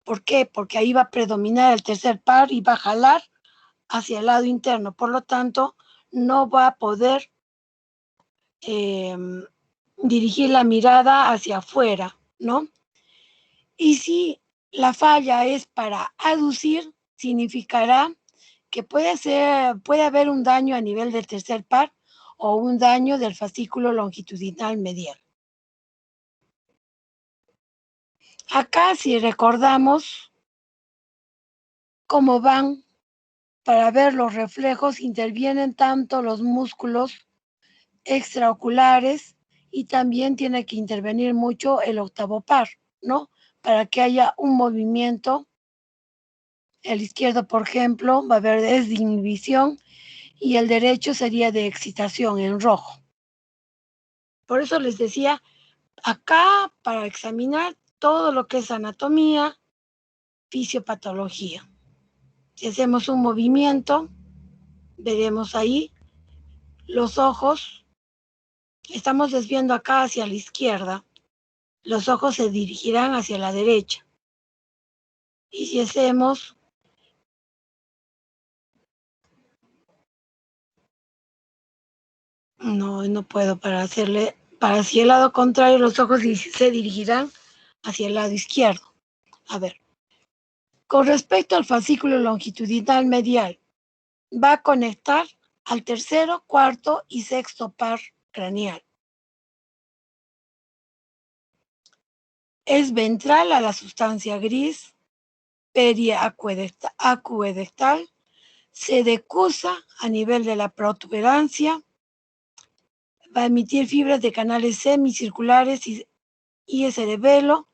¿Por qué? Porque ahí va a predominar el tercer par y va a jalar hacia el lado interno. Por lo tanto, no va a poder dirigir la mirada hacia afuera, ¿no? Y si la falla es para aducir, significará que puede haber un daño a nivel del tercer par o un daño del fascículo longitudinal medial. Acá, si recordamos cómo van, para ver los reflejos intervienen tanto los músculos extraoculares y también tiene que intervenir mucho el octavo par, ¿no? Para que haya un movimiento. El izquierdo, por ejemplo, va a haber desinhibición y el derecho sería de excitación en rojo. Por eso les decía, acá para examinar todo lo que es anatomía, fisiopatología. Si hacemos un movimiento, veremos ahí los ojos. Estamos desviando acá hacia la izquierda. Los ojos se dirigirán hacia la derecha. Y si hacemos no puedo para hacia el lado contrario, los ojos se dirigirán hacia el lado izquierdo. A ver, con respecto al fascículo longitudinal medial, va a conectar al tercero, cuarto y sexto par craneal. Es ventral a la sustancia gris, periacuedectal, se decusa a nivel de la protuberancia, va a emitir fibras de canales semicirculares y cerebelo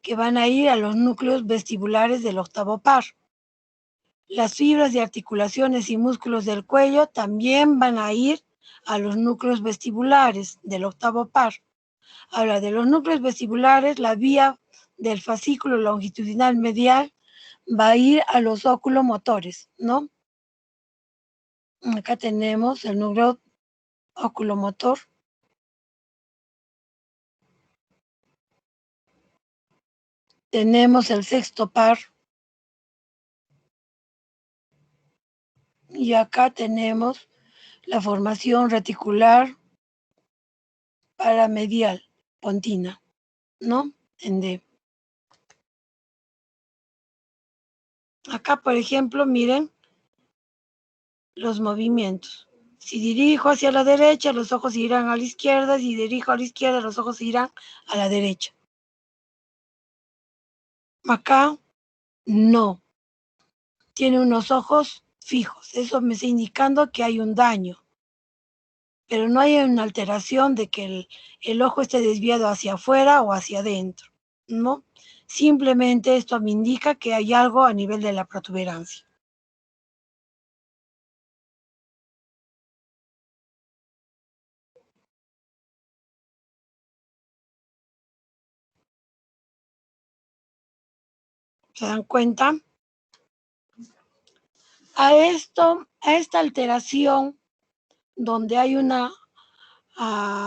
que van a ir a los núcleos vestibulares del octavo par. Las fibras de articulaciones y músculos del cuello también van a ir a los núcleos vestibulares del octavo par. Ahora, de los núcleos vestibulares, la vía del fascículo longitudinal medial va a ir a los oculomotores, ¿no? Acá tenemos el núcleo oculomotor. Tenemos el sexto par. Y acá tenemos la formación reticular paramedial pontina, ¿no? En D. Acá, por ejemplo, miren los movimientos. Si dirijo hacia la derecha, los ojos irán a la izquierda. Si dirijo a la izquierda, los ojos irán a la derecha. Acá, no. Tiene unos ojos fijos. Eso me está indicando que hay un daño. Pero no hay una alteración de que el ojo esté desviado hacia afuera o hacia adentro, ¿no? Simplemente esto me indica que hay algo a nivel de la protuberancia. ¿Se dan cuenta? A esta alteración, donde hay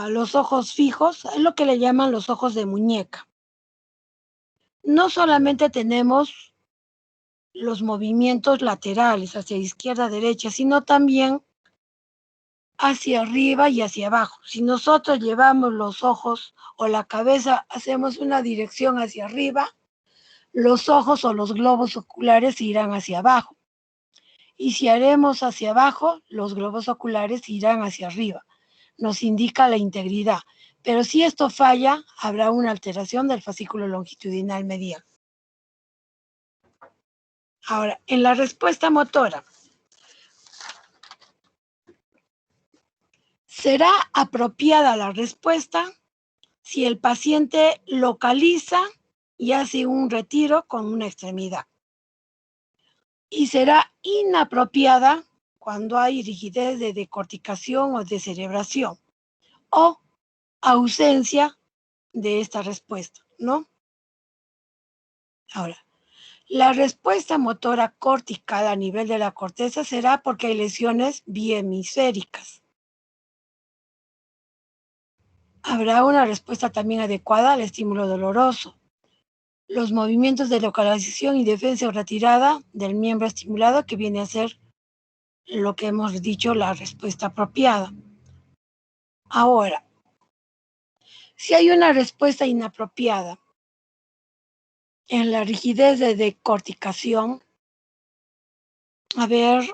los ojos fijos, es lo que le llaman los ojos de muñeca. No solamente tenemos los movimientos laterales hacia izquierda, derecha, sino también hacia arriba y hacia abajo. Si nosotros llevamos los ojos o la cabeza, hacemos una dirección hacia arriba, los ojos o los globos oculares irán hacia abajo. Y si haremos hacia abajo, los globos oculares irán hacia arriba. Nos indica la integridad. Pero si esto falla, habrá una alteración del fascículo longitudinal medial. Ahora, en la respuesta motora, será apropiada la respuesta si el paciente localiza y hace un retiro con una extremidad. Y será inapropiada cuando hay rigidez de decorticación o descerebración o ausencia de esta respuesta, ¿no? Ahora, la respuesta motora cortical a nivel de la corteza será porque hay lesiones biemisféricas. Habrá una respuesta también adecuada al estímulo doloroso. Los movimientos de localización y defensa o retirada del miembro estimulado, que viene a ser lo que hemos dicho, la respuesta apropiada. Ahora, si hay una respuesta inapropiada en la rigidez de decorticación, a ver,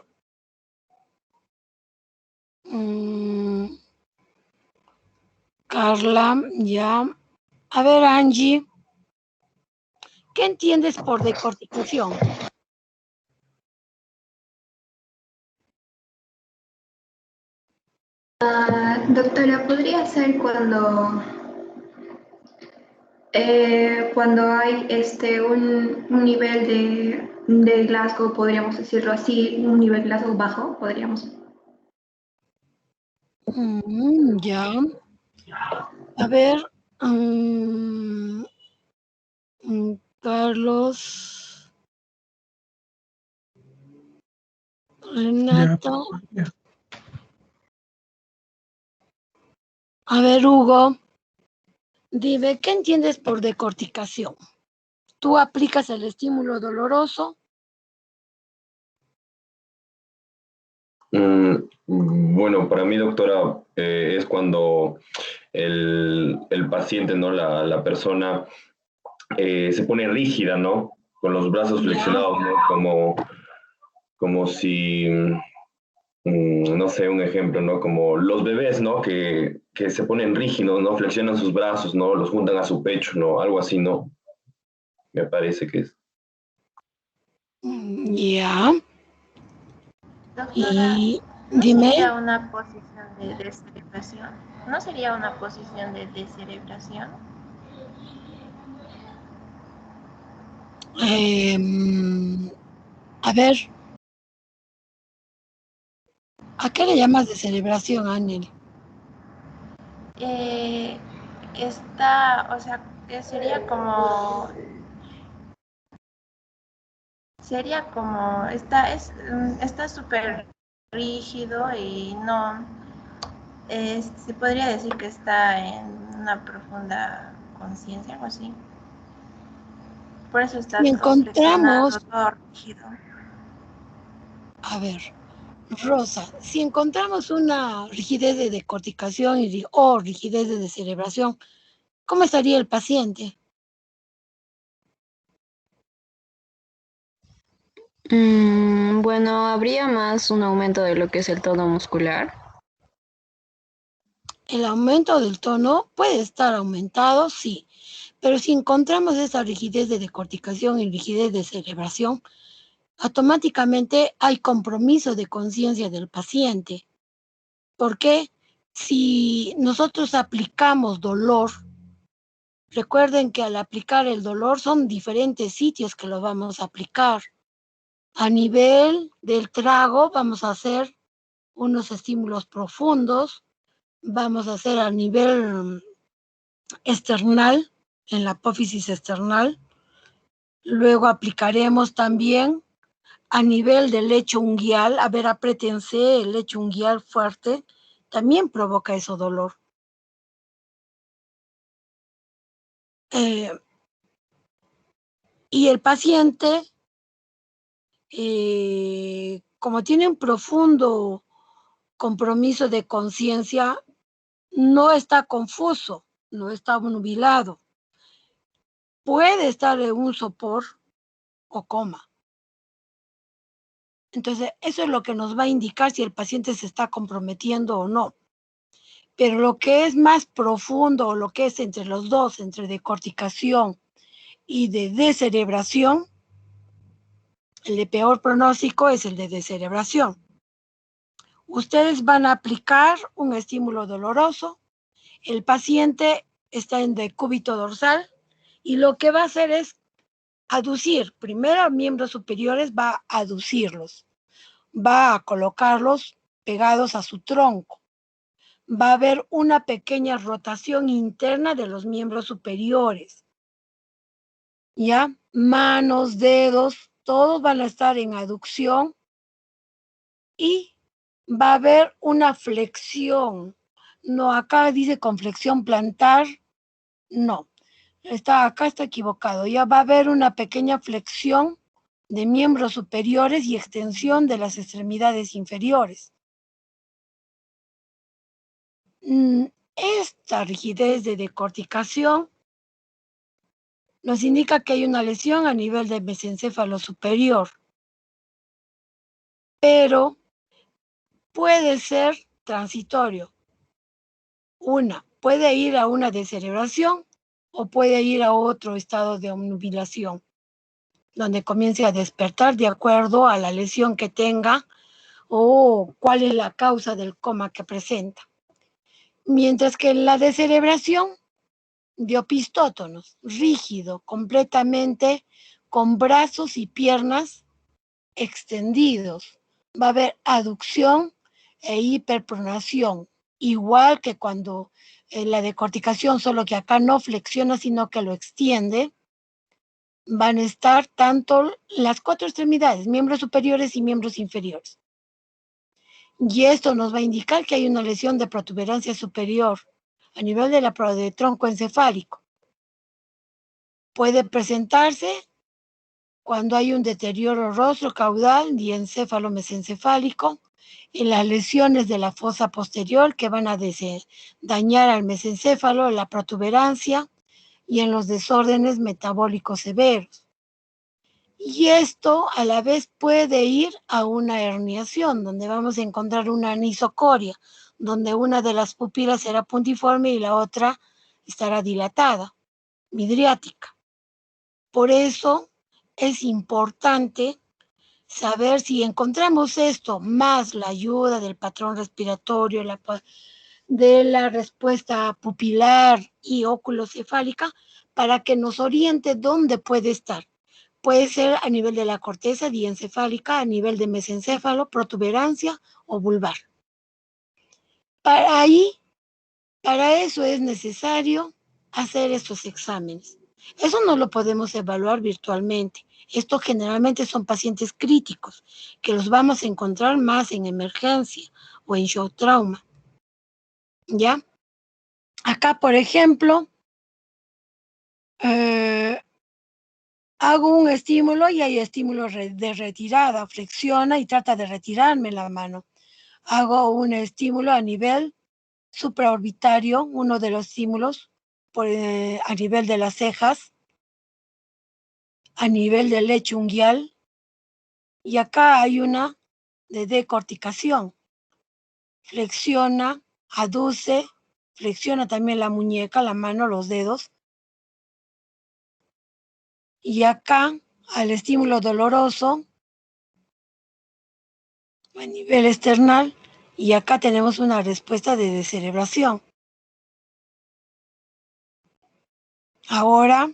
Carla, ya. A ver, Angie, ¿qué entiendes por decorticación? Doctora, ¿podría ser cuando hay un nivel de Glasgow, podríamos decirlo así, un nivel Glasgow bajo, podríamos? Ya. A ver, Carlos, Renata. A ver, Hugo, dime, ¿qué entiendes por decorticación? ¿Tú aplicas el estímulo doloroso? Bueno, para mí, doctora, es cuando el paciente, ¿no? La persona se pone rígida, ¿no? Con los brazos flexionados, ¿no? Como si, no sé, un ejemplo, ¿no? Como los bebés, ¿no? Que se ponen rígidos, ¿no? Flexionan sus brazos, ¿no? Los juntan a su pecho, ¿no? Algo así, ¿no? Me parece que es. Ya. Doctora, Y ¿no dime. sería una posición de descerebración? ¿No sería una posición de descerebración? A ver, ¿a qué le llamas descerebración, Anel? O sea, que sería como, está súper rígido y no, se podría decir que está en una profunda conciencia, algo así. Por eso está Si todo flexionado, encontramos, todo rígido. a ver, Rosa, si encontramos una rigidez de decorticación o rigidez de descerebración, ¿cómo estaría el paciente? Bueno, habría más un aumento de lo que es el tono muscular. El aumento del tono puede estar aumentado, sí, pero si encontramos esa rigidez de decorticación y rigidez de cerebración, automáticamente hay compromiso de conciencia del paciente. ¿Por qué? Si nosotros aplicamos dolor, recuerden que al aplicar el dolor son diferentes sitios que lo vamos a aplicar. A nivel del trago vamos a hacer unos estímulos profundos, vamos a hacer a nivel external, en la apófisis external. Luego aplicaremos también a nivel del lecho unguial. A ver, apriétense, el lecho unguial fuerte también provoca ese dolor. Y el paciente, como tiene un profundo compromiso de conciencia, no está confuso, no está nubilado. Puede estar en un sopor o coma. Entonces, eso es lo que nos va a indicar si el paciente se está comprometiendo o no. Pero lo que es más profundo, o lo que es entre los dos, entre decorticación y de descerebración, el de peor pronóstico es el de descerebración. Ustedes van a aplicar un estímulo doloroso, el paciente está en decúbito dorsal y lo que va a hacer es aducir, primero a miembros superiores va a aducirlos, va a colocarlos pegados a su tronco, va a haber una pequeña rotación interna de los miembros superiores, ¿ya? Manos, dedos, todos van a estar en aducción y va a haber una flexión. No, acá dice con flexión plantar, no. Acá está equivocado. Ya va a haber una pequeña flexión de miembros superiores y extensión de las extremidades inferiores. Esta rigidez de decorticación nos indica que hay una lesión a nivel del mesencéfalo superior, pero puede ser transitorio. Puede ir a una descerebración o puede ir a otro estado de obnubilación, donde comience a despertar de acuerdo a la lesión que tenga o cuál es la causa del coma que presenta. Mientras que la descerebración de opistótonos, rígido, completamente, con brazos y piernas extendidos. Va a haber aducción e hiperpronación, igual que cuando la decorticación, solo que acá no flexiona, sino que lo extiende. Van a estar tanto las cuatro extremidades, miembros superiores y miembros inferiores. Y esto nos va a indicar que hay una lesión de protuberancia superior a nivel de tronco encefálico. Puede presentarse cuando hay un deterioro rostro-caudal y encéfalo-mesencefálico, en las lesiones de la fosa posterior que van a dañar al mesencéfalo, la protuberancia, y en los desórdenes metabólicos severos. Y esto a la vez puede ir a una herniación, donde vamos a encontrar una anisocoria, donde una de las pupilas será puntiforme y la otra estará dilatada, midriática. Por eso es importante saber si encontramos esto, más la ayuda del patrón respiratorio, de la respuesta pupilar y oculocefálica, para que nos oriente dónde puede estar. Puede ser a nivel de la corteza diencefálica, a nivel de mesencéfalo, protuberancia o vulvar. Para eso es necesario hacer estos exámenes. Eso no lo podemos evaluar virtualmente. Esto generalmente son pacientes críticos, que los vamos a encontrar más en emergencia o en shock trauma. ¿Ya? Acá, por ejemplo, Hago un estímulo y hay estímulo de retirada, flexiona y trata de retirarme la mano. Hago un estímulo a nivel supraorbitario, uno de los estímulos a nivel de las cejas, a nivel del lecho unguial, y acá hay una de decorticación. Flexiona, aduce, flexiona también la muñeca, la mano, los dedos. Y acá, al estímulo doloroso, a nivel external, y acá tenemos una respuesta de descerebración. Ahora,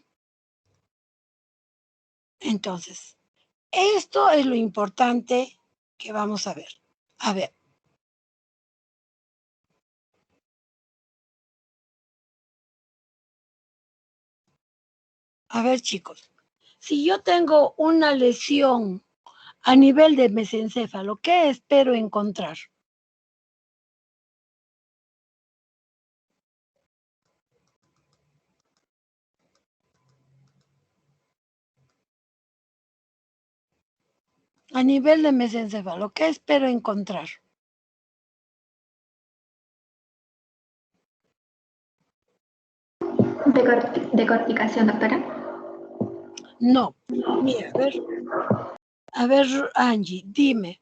entonces, esto es lo importante que vamos a ver. A ver. A ver, chicos, si yo tengo una lesión a nivel de mesencéfalo, ¿qué espero encontrar? A nivel de mesencéfalo, ¿qué espero encontrar? Decorticación, doctora. No, mira, a ver, Angie, dime,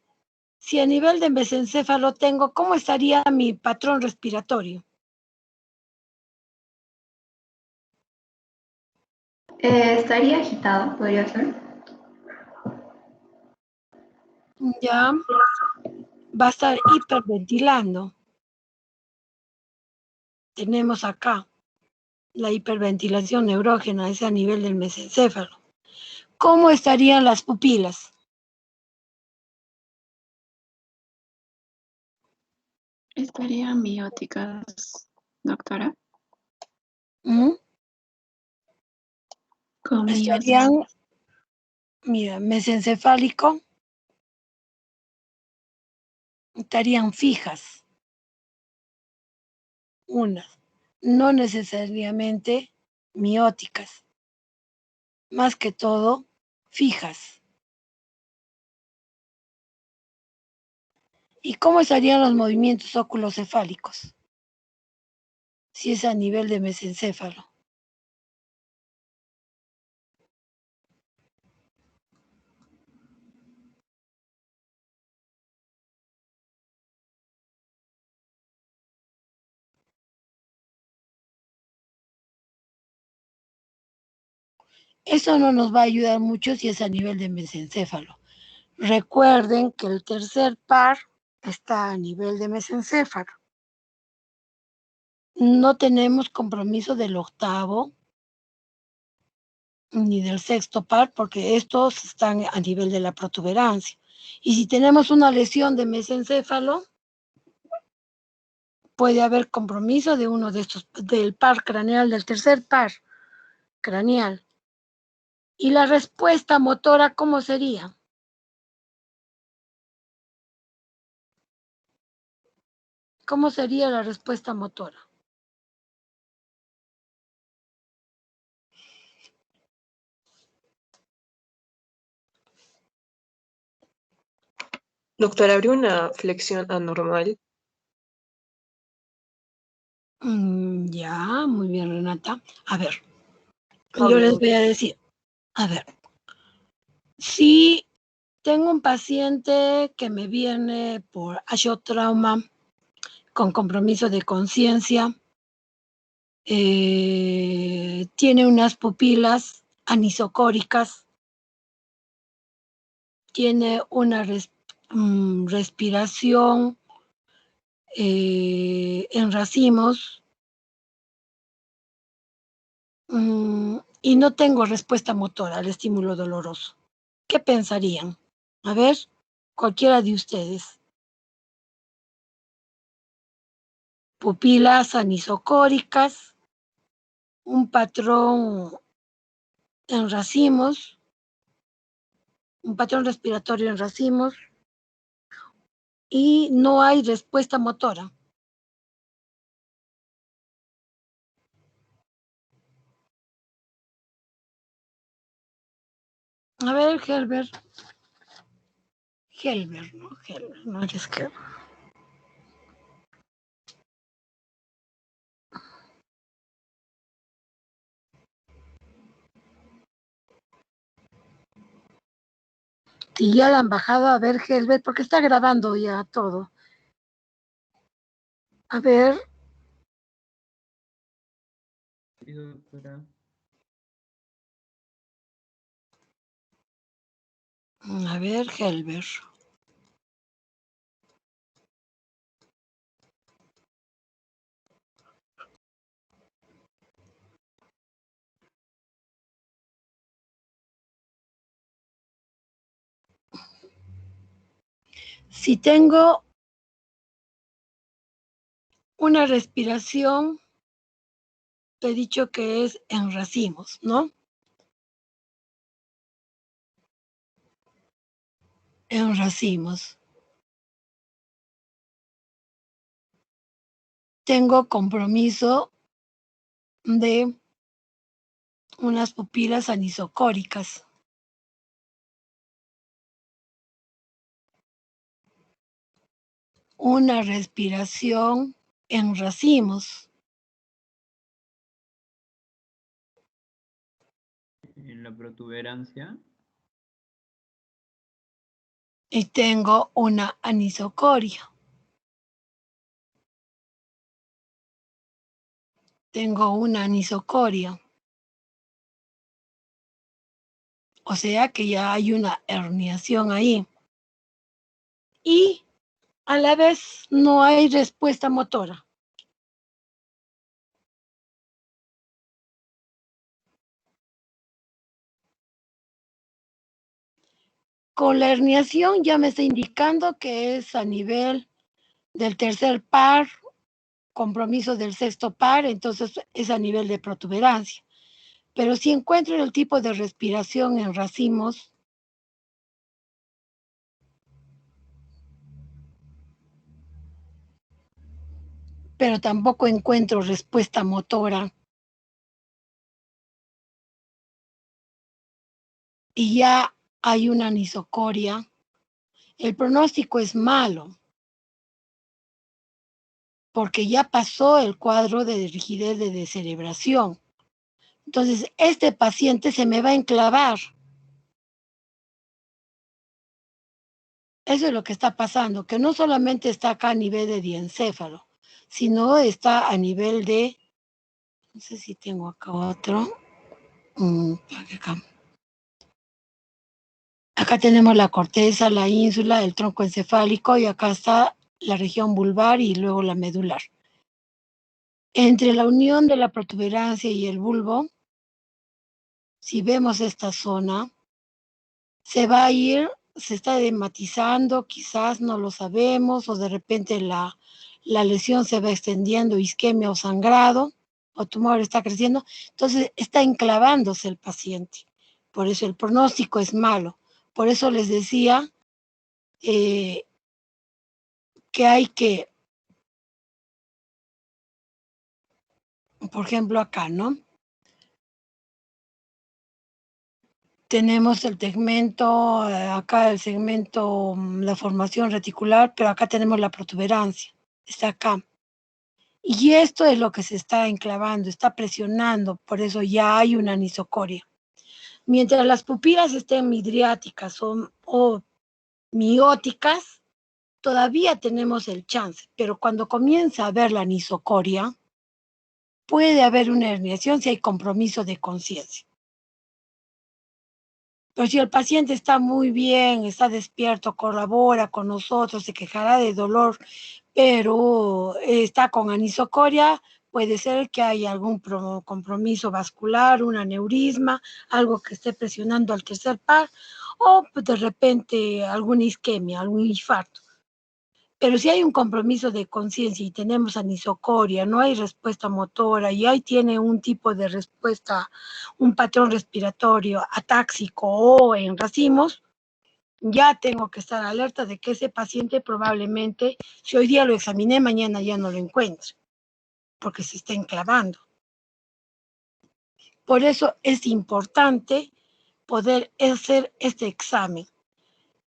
si a nivel de mesencéfalo tengo, ¿cómo estaría mi patrón respiratorio? Estaría agitado, podría ser. Ya, va a estar hiperventilando. Tenemos acá la hiperventilación neurógena, es a nivel del mesencéfalo. ¿Cómo estarían las pupilas? Estarían bióticas, doctora. ¿Mm? Con Estarían, miosis. mira, mesencefálico, estarían fijas, unas, no necesariamente mióticas, más que todo fijas. ¿Y cómo estarían los movimientos oculocefálicos? Si es a nivel de mesencéfalo. Eso no nos va a ayudar mucho si es a nivel de mesencéfalo. Recuerden que el tercer par está a nivel de mesencéfalo. No tenemos compromiso del octavo ni del sexto par porque estos están a nivel de la protuberancia. Y si tenemos una lesión de mesencéfalo, puede haber compromiso de uno de estos, del par craneal, del tercer par craneal. ¿Y la respuesta motora cómo sería? ¿Cómo sería la respuesta motora? Doctora, ¿habría una flexión anormal? Ya, muy bien, Renata. A ver, Ah, yo les bien. voy a decir, a ver, si tengo un paciente que me viene por angiotrauma con compromiso de conciencia, tiene unas pupilas anisocóricas, tiene una respiración en racimos y no tengo respuesta motora al estímulo doloroso. ¿Qué pensarían? A ver, cualquiera de ustedes. Pupilas anisocóricas, un patrón en racimos, un patrón respiratorio en racimos y no hay respuesta motora. A ver, Helber, no eres Helber. Si ya la han bajado, a ver, Helber, porque está grabando ya todo. A ver. Sí, doctora. A ver, Helber. Si tengo una respiración, te he dicho que es en racimos, ¿no? En racimos. Tengo compromiso de unas pupilas anisocóricas. Una respiración en racimos. En la protuberancia. Y tengo una anisocoria. Tengo una anisocoria. O sea que ya hay una herniación ahí. Y a la vez no hay respuesta motora. Con la herniación ya me está indicando que es a nivel del tercer par, compromiso del sexto par, entonces es a nivel de protuberancia. Pero si encuentro el tipo de respiración en racimos, pero tampoco encuentro respuesta motora, y ya hay una anisocoria, el pronóstico es malo, porque ya pasó el cuadro de rigidez de descerebración. Entonces, este paciente se me va a enclavar. Eso es lo que está pasando, que no solamente está acá a nivel de diencéfalo, sino está a nivel de, no sé si tengo acá otro, acá tenemos la corteza, la ínsula, el tronco encefálico y acá está la región vulvar y luego la medular. Entre la unión de la protuberancia y el bulbo, si vemos esta zona, se va a ir, se está edematizando, quizás no lo sabemos, o de repente la lesión se va extendiendo, isquemia o sangrado, o tumor está creciendo, entonces está enclavándose el paciente. Por eso el pronóstico es malo. Por eso les decía que hay que, por ejemplo, acá, ¿no? Tenemos el segmento, acá el segmento, la formación reticular, pero acá tenemos la protuberancia, está acá. Y esto es lo que se está enclavando, está presionando, por eso ya hay una anisocoria. Mientras las pupilas estén midriáticas o mióticas, todavía tenemos el chance, pero cuando comienza a haber la anisocoria, puede haber una herniación si hay compromiso de conciencia. Pero si el paciente está muy bien, está despierto, colabora con nosotros, se quejará de dolor, pero está con anisocoria, puede ser que haya algún compromiso vascular, un aneurisma, algo que esté presionando al tercer par, o de repente alguna isquemia, algún infarto. Pero si hay un compromiso de conciencia y tenemos anisocoria, no hay respuesta motora y ahí tiene un tipo de respuesta, un patrón respiratorio atáxico o en racimos, ya tengo que estar alerta de que ese paciente probablemente, si hoy día lo examiné, mañana ya no lo encuentre, porque se está enclavando. Por eso es importante poder hacer este examen,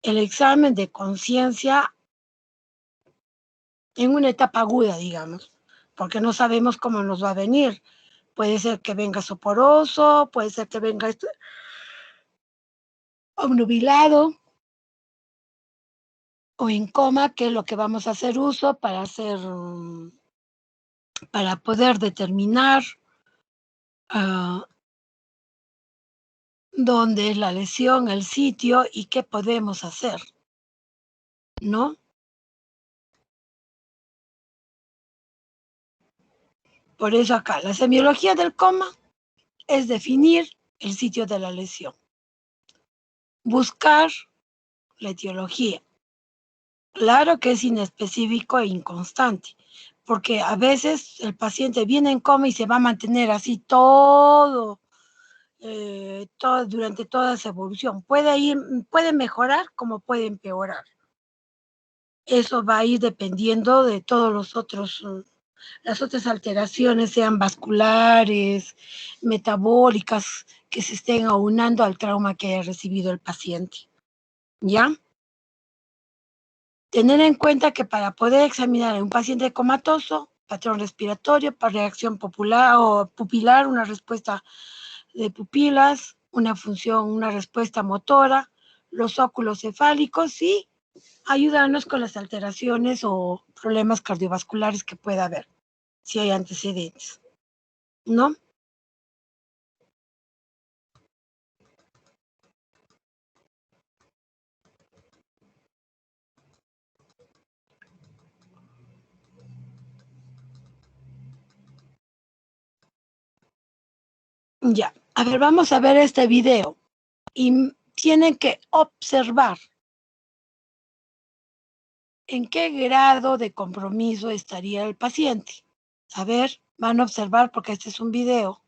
el examen de conciencia en una etapa aguda, digamos, porque no sabemos cómo nos va a venir. Puede ser que venga soporoso, puede ser que venga obnubilado o en coma, que es lo que vamos a hacer uso para poder determinar dónde es la lesión, el sitio y qué podemos hacer, ¿no? Por eso acá, la semiología del coma es definir el sitio de la lesión, buscar la etiología. Claro que es inespecífico e inconstante, porque a veces el paciente viene en coma y se va a mantener así todo durante toda esa evolución. Puede mejorar como puede empeorar. Eso va a ir dependiendo de todos las otras alteraciones, sean vasculares, metabólicas, que se estén aunando al trauma que haya recibido el paciente. ¿Ya? Tener en cuenta que para poder examinar a un paciente comatoso, patrón respiratorio, para reacción popular o pupilar, una respuesta de pupilas, una función, una respuesta motora, los óculos cefálicos y ayudarnos con las alteraciones o problemas cardiovasculares que pueda haber, si hay antecedentes, ¿no? Ya, a ver, vamos a ver este video y tienen que observar en qué grado de compromiso estaría el paciente. A ver, van a observar porque este es un video.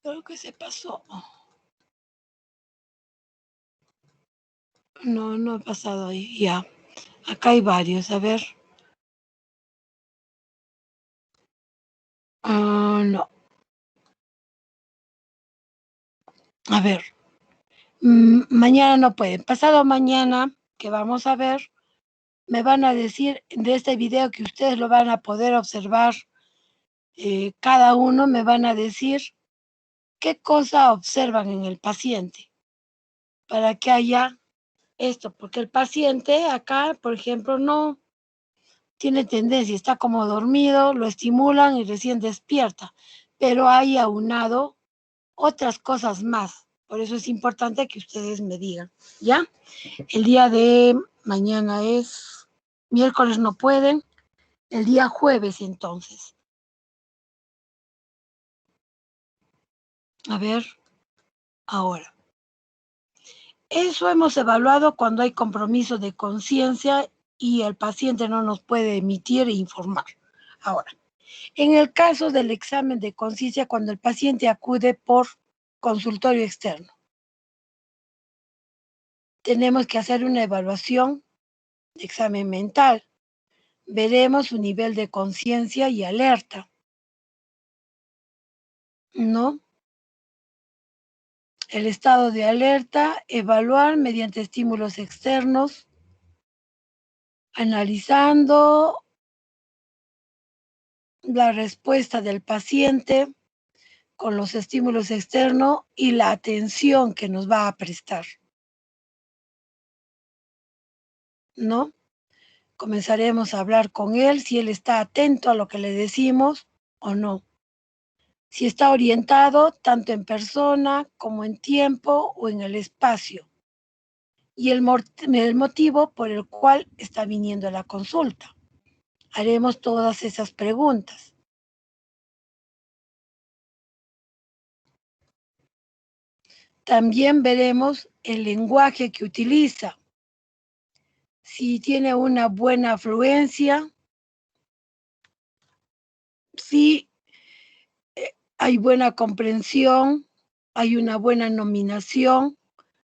Creo que se pasó. No, no ha pasado ahí, ya. Acá hay varios, a ver. No. A ver. Mañana no pueden. Pasado mañana, que vamos a ver, me van a decir de este video que ustedes lo van a poder observar, cada uno me van a decir qué cosa observan en el paciente para que haya esto, porque el paciente acá, por ejemplo, no tiene tendencia, está como dormido, lo estimulan y recién despierta, pero hay aunado otras cosas más. Por eso es importante que ustedes me digan, ¿ya? El día de mañana es miércoles, no pueden, el día jueves entonces. A ver, ahora. Eso hemos evaluado cuando hay compromiso de conciencia y el paciente no nos puede emitir e informar. Ahora, en el caso del examen de conciencia, cuando el paciente acude por consultorio externo, tenemos que hacer una evaluación de examen mental. Veremos su nivel de conciencia y alerta, ¿no? El estado de alerta, evaluar mediante estímulos externos, analizando la respuesta del paciente con los estímulos externos y la atención que nos va a prestar, ¿no? Comenzaremos a hablar con él si él está atento a lo que le decimos o no. Si está orientado tanto en persona como en tiempo o en el espacio. Y el motivo por el cual está viniendo a la consulta. Haremos todas esas preguntas. También veremos el lenguaje que utiliza. Si tiene una buena afluencia, si hay buena comprensión, hay una buena nominación,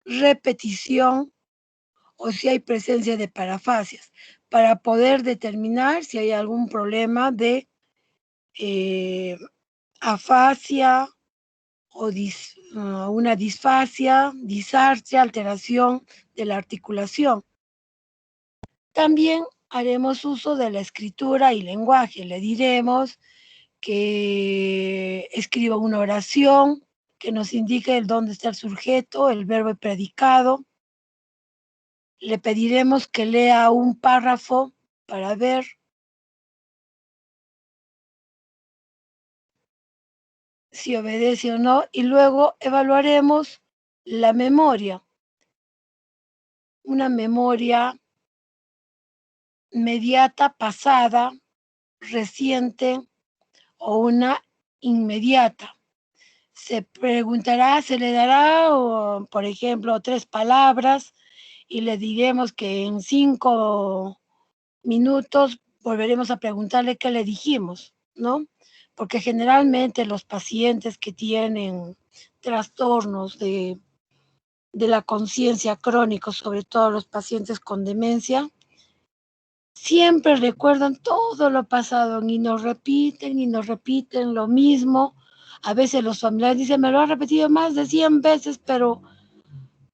repetición o si hay presencia de parafasias, para poder determinar si hay algún problema de afasia o una disfasia, disartria, alteración de la articulación. También haremos uso de la escritura y lenguaje. Le diremos que escriba una oración que nos indique dónde está el sujeto, el verbo y predicado. Le pediremos que lea un párrafo para ver si obedece o no, y luego evaluaremos la memoria. Una memoria inmediata, pasada, reciente o una inmediata. Se preguntará, se le dará, por ejemplo, 3 palabras y le diremos que en 5 minutos volveremos a preguntarle qué le dijimos, ¿no? Porque generalmente los pacientes que tienen trastornos de la conciencia crónicos, sobre todo los pacientes con demencia, siempre recuerdan todo lo pasado y nos repiten lo mismo. A veces los familiares dicen, me lo han repetido más de 100 veces, pero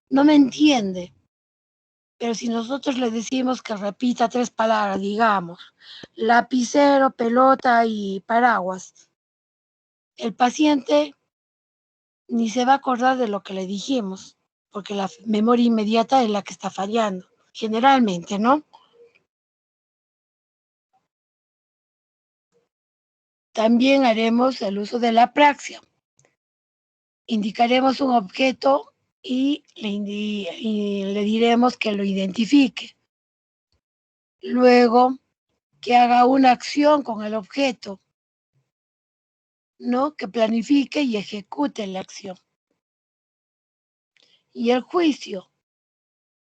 no me entiende. Pero si nosotros le decimos que repita 3 palabras, digamos, lapicero, pelota y paraguas, el paciente ni se va a acordar de lo que le dijimos, porque la memoria inmediata es la que está fallando, generalmente, ¿no? También haremos el uso de la praxia. Indicaremos un objeto y le diremos que lo identifique. Luego, que haga una acción con el objeto, ¿no? Que planifique y ejecute la acción. Y el juicio,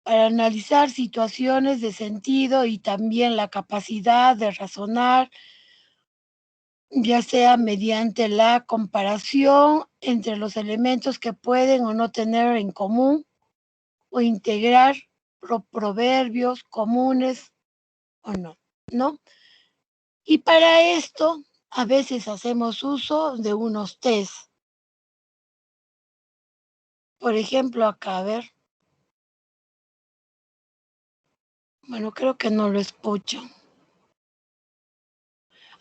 para analizar situaciones de sentido y también la capacidad de razonar, ya sea mediante la comparación entre los elementos que pueden o no tener en común, o integrar proverbios comunes o no, ¿no? Y para esto, a veces hacemos uso de unos test. Por ejemplo, acá, a ver. Bueno, creo que no lo escucho.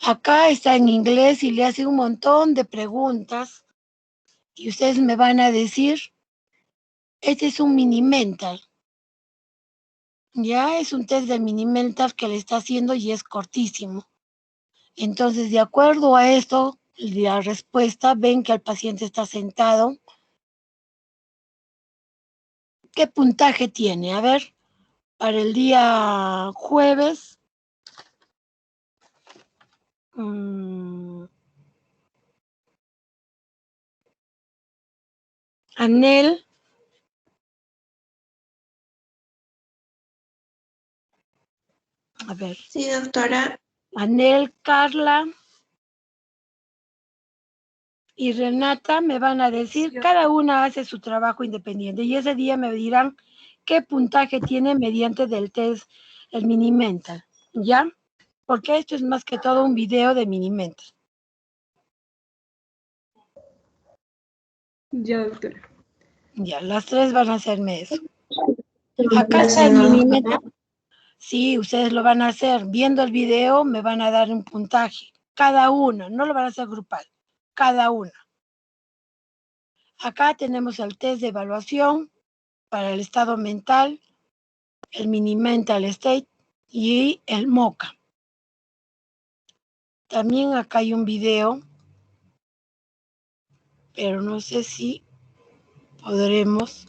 Acá está en inglés y le hace un montón de preguntas y ustedes me van a decir, este es un mini mental. Ya es un test de mini mental que le está haciendo y es cortísimo. Entonces, de acuerdo a esto, la respuesta, ven que el paciente está sentado. ¿Qué puntaje tiene? A ver, para el día jueves. Anel. A ver. Sí, doctora. Anel, Carla y Renata me van a decir, cada una hace su trabajo independiente y ese día me dirán qué puntaje tiene mediante del test, el mini mental, ¿ya? Porque esto es más que todo un video de mini mental. Ya, doctora. Ya, las 3 van a hacerme eso. Acá está el mini mental. Sí, ustedes lo van a hacer. Viendo el video me van a dar un puntaje. Cada uno, no lo van a hacer grupal. Cada uno. Acá tenemos el test de evaluación para el estado mental, el mini mental state y el MOCA. También acá hay un video, pero no sé si podremos.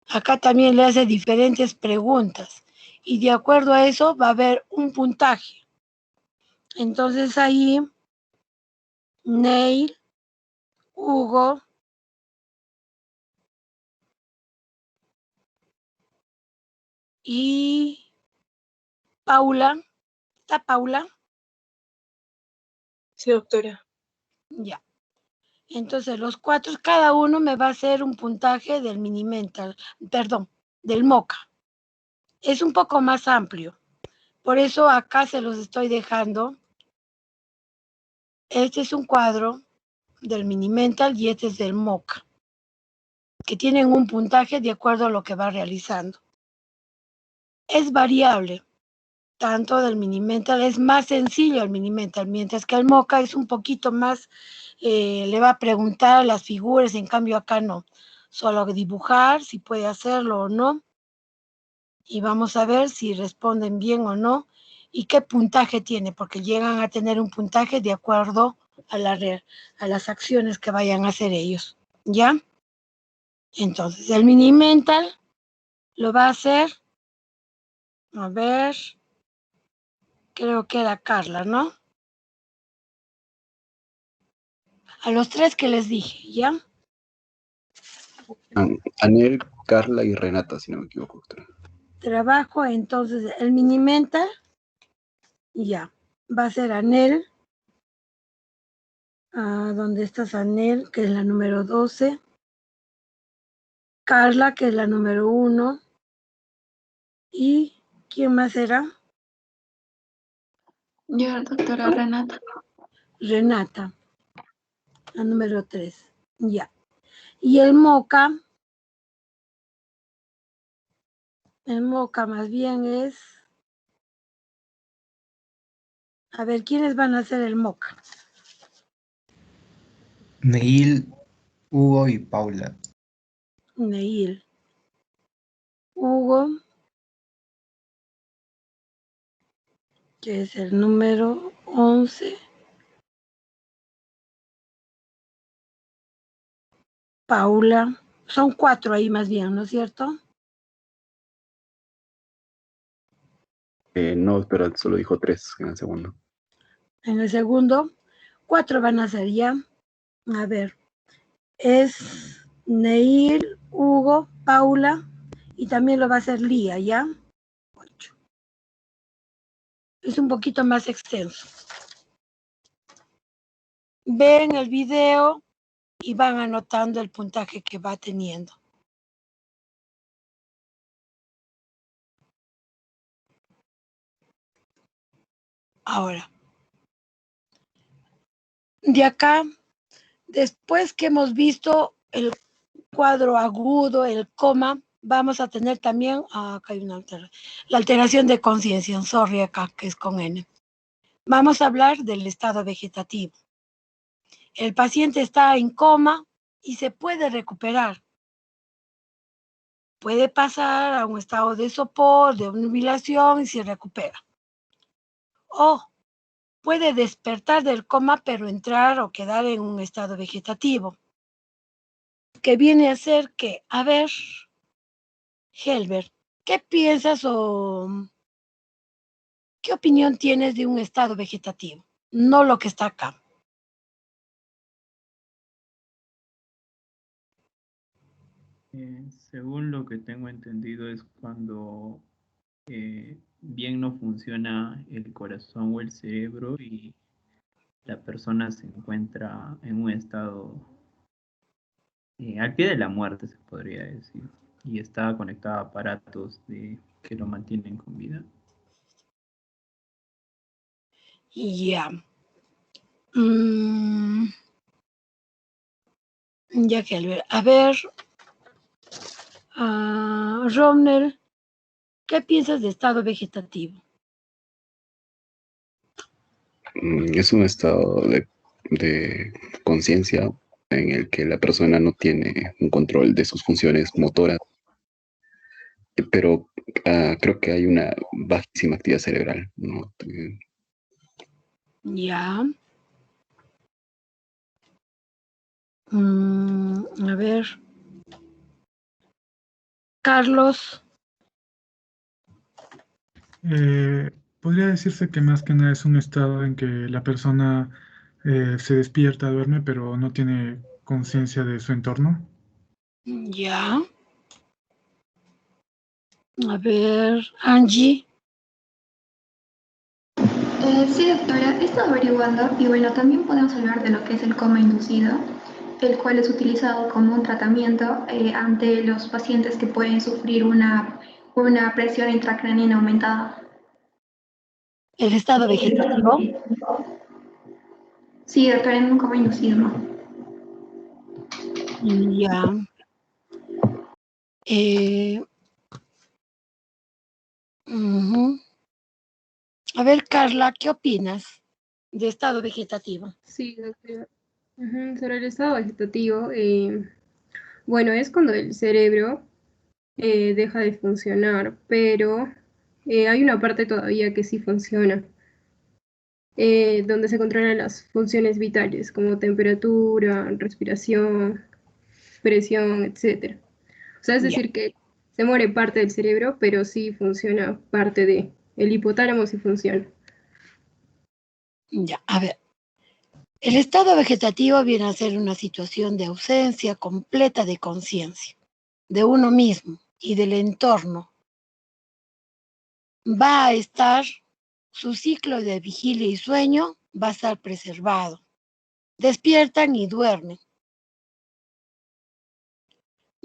Acá también le hace diferentes preguntas y de acuerdo a eso va a haber un puntaje. Entonces ahí, Neil, Hugo, y Paula. ¿Está Paula? Sí, doctora. Ya. Entonces, los 4, cada uno me va a hacer un puntaje del Minimental, perdón, del MOCA. Es un poco más amplio. Por eso acá se los estoy dejando. Este es un cuadro del Minimental y este es del MOCA, que tienen un puntaje de acuerdo a lo que va realizando. Es variable, tanto del Minimental, es más sencillo el Minimental, mientras que el MOCA es un poquito más, le va a preguntar las figuras, en cambio acá no, solo dibujar, si puede hacerlo o no, y vamos a ver si responden bien o no, y qué puntaje tiene, porque llegan a tener un puntaje de acuerdo a las acciones que vayan a hacer ellos, ¿ya? Entonces, el Minimental lo va a hacer, a ver, creo que era Carla, ¿no? A los 3 que les dije, ¿ya? Anel, Carla y Renata, si no me equivoco, doctora. Trabajo, entonces, el Minimental, ya, va a ser Anel, ¿dónde estás Anel? Que es la número 12, Carla, que es la número 1, y ¿quién más será? Yo, doctora Renata. Renata, la número 3, ya. Y el MOCA más bien es, a ver, ¿quiénes van a hacer el MOCA? Neil, Hugo y Paula. Neil, Hugo, que es el número 11, Paula, son 4 ahí más bien, ¿no es cierto? No, espera, solo dijo 3 en el segundo. En el segundo, 4 van a ser ya. A ver, es Neil, Hugo, Paula y también lo va a hacer Lía, ¿ya? 8. Es un poquito más extenso. Ven el video y van anotando el puntaje que va teniendo. Ahora, de acá, después que hemos visto el cuadro agudo, el coma, vamos a tener también, acá hay una la alteración de conciencia, sorry acá, que es con N. Vamos a hablar del estado vegetativo. El paciente está en coma y se puede recuperar. Puede pasar a un estado de sopor, de nubilación y se recupera. O puede despertar del coma, pero entrar o quedar en un estado vegetativo. Que viene a ser que, a ver, Helber, ¿qué piensas o qué opinión tienes de un estado vegetativo? No lo que está acá. Según lo que tengo entendido es cuando bien no funciona el corazón o el cerebro y la persona se encuentra en un estado al pie de la muerte, se podría decir, y está conectado a aparatos que lo mantienen con vida. Ya. Ya que a ver, Romnel, ¿qué piensas de estado vegetativo? Es un estado de conciencia en el que la persona no tiene un control de sus funciones motoras, pero creo que hay una bajísima actividad cerebral, ¿no? Ya. A ver. Carlos. Podría decirse que más que nada es un estado en que la persona se despierta, duerme, pero no tiene conciencia de su entorno. Ya. A ver, Angie. Sí, doctora, he estado averiguando y bueno, también podemos hablar de lo que es el coma inducido. el cual es utilizado como un tratamiento ante los pacientes que pueden sufrir una presión intracraniana aumentada. ¿El estado vegetativo? Sí, doctora, nunca voy a inducir, ¿no? Ya. Ujú. A ver, Carla, ¿qué opinas de estado vegetativo? Sí, doctora. Sobre el estado vegetativo, bueno, es cuando el cerebro deja de funcionar, pero hay una parte todavía que sí funciona, donde se controlan las funciones vitales, como temperatura, respiración, presión, etc. O sea, es Ya, decir, que se muere parte del cerebro, pero sí funciona parte de. El hipotálamo sí funciona. ya. A ver, el estado vegetativo viene a ser una situación de ausencia completa de conciencia de uno mismo y del entorno. Va a estar, su ciclo de vigilia y sueño va a estar preservado. Despiertan y duermen.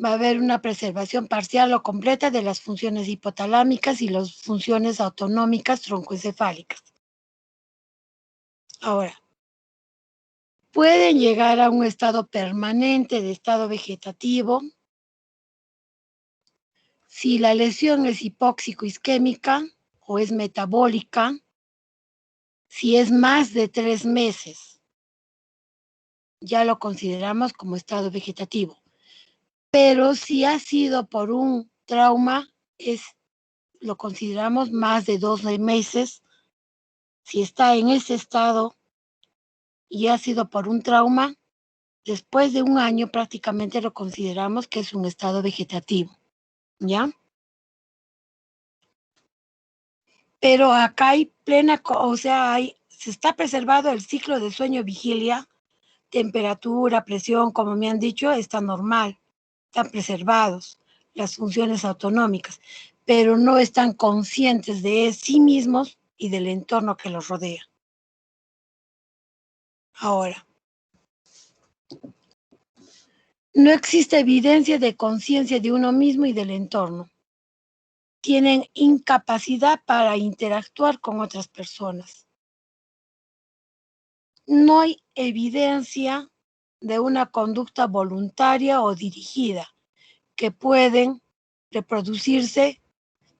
Va a haber una preservación parcial o completa de las funciones hipotalámicas y las funciones autonómicas troncoencefálicas. Ahora, pueden llegar a un estado permanente de estado vegetativo si la lesión es hipóxico-isquémica o es metabólica, si es más de 3 meses, ya lo consideramos como estado vegetativo. Pero si ha sido por un trauma, lo consideramos más de 12 meses. Si está en ese estado y ha sido por un trauma, después de un año prácticamente lo consideramos que es un estado vegetativo, ¿ya? Pero acá hay plena, o sea, se está preservado el ciclo de sueño-vigilia, temperatura, presión, como me han dicho, está normal, están preservados las funciones autonómicas, pero no están conscientes de sí mismos y del entorno que los rodea. Ahora, no existe evidencia de conciencia de uno mismo y del entorno. Tienen incapacidad para interactuar con otras personas. No hay evidencia de una conducta voluntaria o dirigida que pueden reproducirse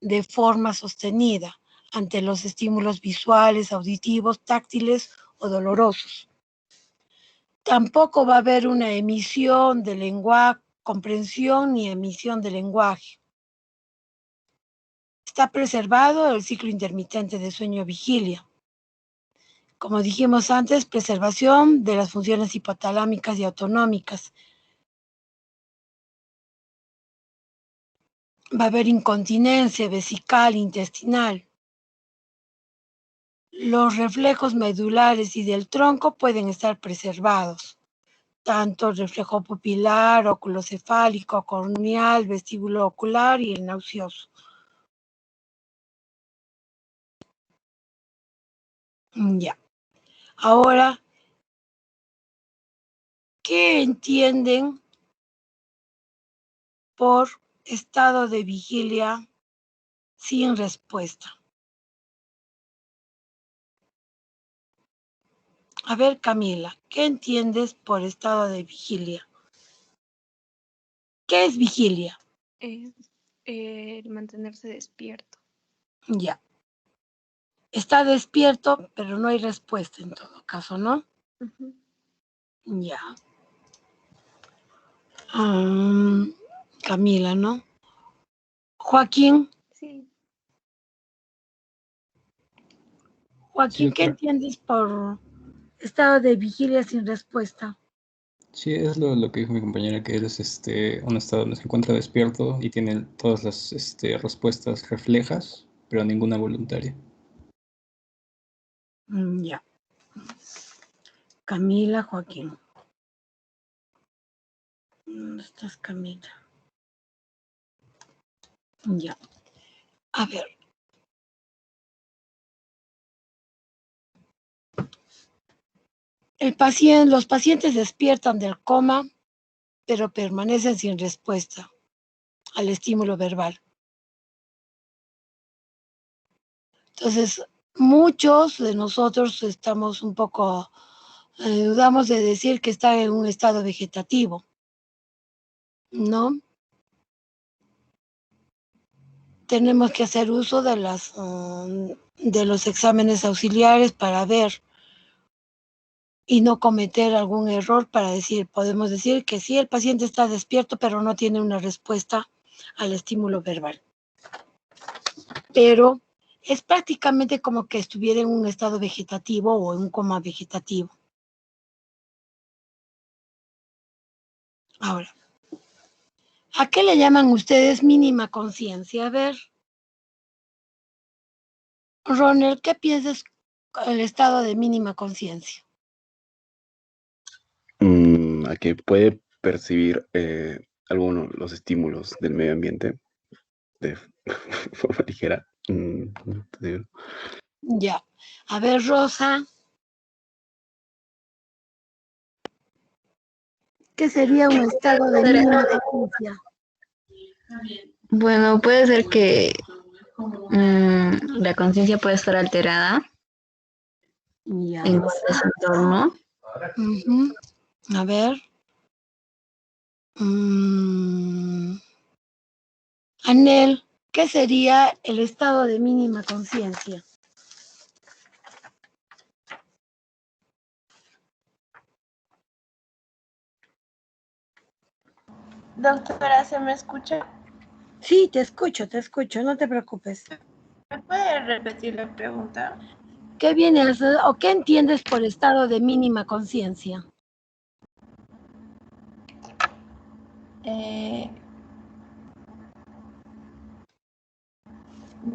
de forma sostenida ante los estímulos visuales, auditivos, táctiles o dolorosos. Tampoco va a haber una emisión de lenguaje, comprensión ni emisión de lenguaje. Está preservado el ciclo intermitente de sueño-vigilia. Como dijimos antes, preservación de las funciones hipotalámicas y autonómicas. Va a haber incontinencia vesical, intestinal. Los reflejos medulares y del tronco pueden estar preservados, tanto el reflejo pupilar, oculocefálico, corneal, vestíbulo ocular y el nauseoso. Ya. Ahora, ¿qué entienden por estado de vigilia sin respuesta? A ver, Camila, ¿qué entiendes por estado de vigilia? ¿Qué es vigilia? El mantenerse despierto. Ya. Está despierto, pero no hay respuesta en todo caso, ¿no? Ujú. Ya. Camila, ¿no? Joaquín, Sí. Sí, Joaquín, ¿qué doctora. entiendes por estado de vigilia sin respuesta? Sí, es lo que dijo mi compañera, que es un estado donde se encuentra despierto y tiene todas las respuestas reflejas, pero ninguna voluntaria. Ya. Camila, Joaquín. ¿Dónde estás, Camila? Ya. A ver. Los pacientes despiertan del coma, pero permanecen sin respuesta al estímulo verbal. Entonces, muchos de nosotros estamos un poco, dudamos de decir que está en un estado vegetativo, ¿no? Tenemos que hacer uso de los exámenes auxiliares para ver y no cometer algún error para podemos decir que sí, el paciente está despierto, pero no tiene una respuesta al estímulo verbal. Pero es prácticamente como que estuviera en un estado vegetativo o en un coma vegetativo. Ahora, ¿a qué le llaman ustedes mínima conciencia? A ver, Ronald, ¿qué piensas del estado de mínima conciencia? A que puede percibir los estímulos del medio ambiente de forma ligera. Ya. A ver, Rosa, ¿qué sería un estado de mínima conciencia? Bueno, puede ser que la conciencia puede estar alterada Ya. en ese entorno. A ver. Anel, ¿qué sería el estado de mínima conciencia? Doctora, ¿se me escucha? Sí, te escucho, no te preocupes. ¿Me puede repetir la pregunta? ¿Qué viene a ser, o qué entiendes por estado de mínima conciencia?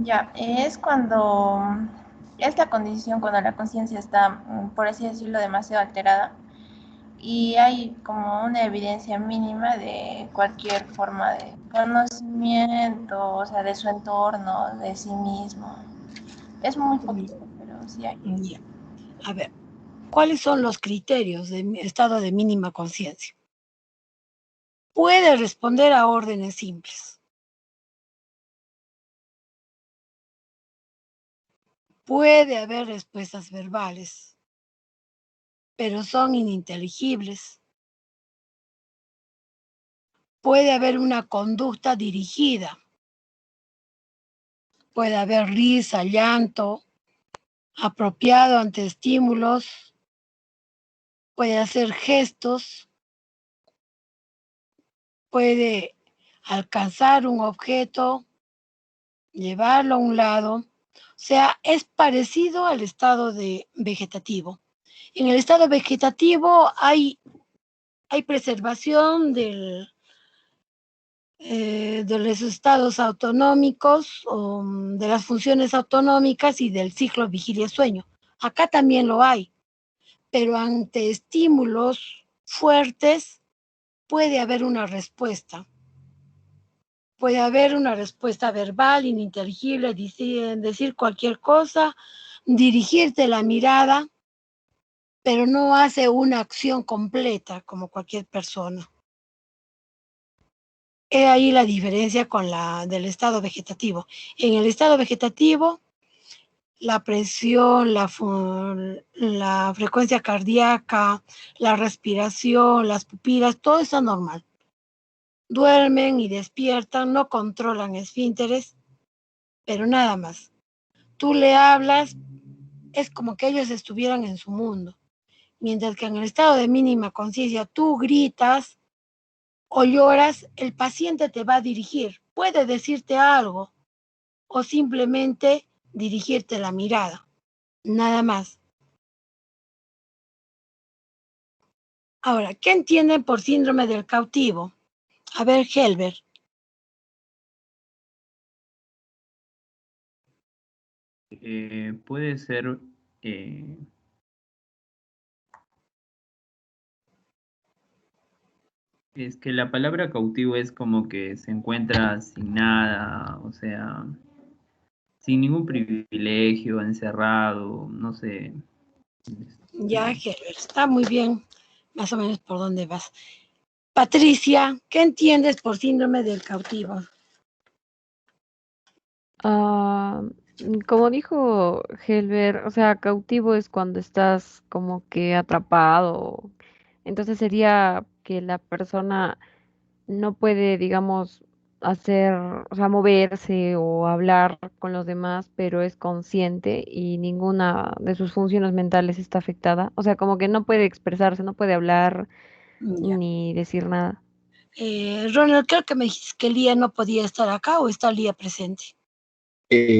Ya, es cuando es la condición cuando la conciencia está, por así decirlo, demasiado alterada y hay como una evidencia mínima de cualquier forma de conocimiento, o sea, de su entorno, de sí mismo. Es muy poquito, pero sí hay. Ya. A ver, ¿cuáles son los criterios de estado de mínima conciencia? Puede responder a órdenes simples. Puede haber respuestas verbales, pero son ininteligibles. Puede haber una conducta dirigida. Puede haber risa, llanto, apropiado ante estímulos. Puede hacer gestos. Puede alcanzar un objeto, llevarlo a un lado. O sea, es parecido al estado de vegetativo. En el estado vegetativo hay preservación de los estados autonómicos o de las funciones autonómicas y del ciclo vigilia-sueño. Acá también lo hay, pero ante estímulos fuertes puede haber una respuesta. Puede haber una respuesta verbal, ininteligible, decir cualquier cosa, dirigirte la mirada, pero no hace una acción completa como cualquier persona. He ahí la diferencia con la del estado vegetativo. En el estado vegetativo, la presión, la frecuencia cardíaca, la respiración, las pupilas, todo está normal. Duermen y despiertan, no controlan esfínteres, pero nada más. Tú le hablas, es como que ellos estuvieran en su mundo. Mientras que en el estado de mínima conciencia tú gritas o lloras, el paciente te va a dirigir. Puede decirte algo o simplemente dirigirte la mirada. Nada más. Ahora, ¿qué entienden por síndrome del cautivo? A ver, Helber. Puede ser es que la palabra cautivo es como que se encuentra sin nada, o sea, sin ningún privilegio, encerrado, no sé. Ya, Herbert, está muy bien, más o menos por dónde vas. Patricia, ¿qué entiendes por síndrome del cautivo? Ah, como dijo Helber, o sea, cautivo es cuando estás como que atrapado. Entonces sería que la persona no puede, digamos, hacer, o sea, moverse o hablar con los demás, pero es consciente y ninguna de sus funciones mentales está afectada. O sea, como que no puede expresarse, no puede hablar Ya. ni decir nada. Ronald, creo que me dijiste que Lía no podía estar acá o está Lía presente.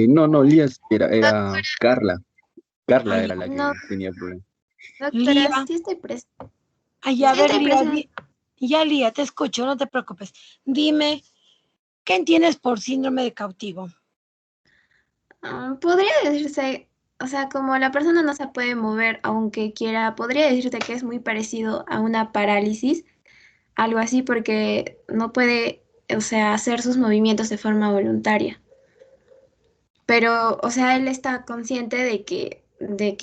No, Lías era Carla. Carla Ay, era la No, que tenía problemas. doctora, Lía, sí estoy presente. ay, a Sí ver, estoy Lía, presente. ya Lía, te escucho, no te preocupes. Dime, ¿qué entiendes por síndrome de cautivo? Podría decirse, o sea, como la persona no se puede mover aunque quiera, podría decirse que es muy parecido a una parálisis, algo así, porque no puede, o sea, hacer sus movimientos de forma voluntaria. Pero, o sea, él está consciente de que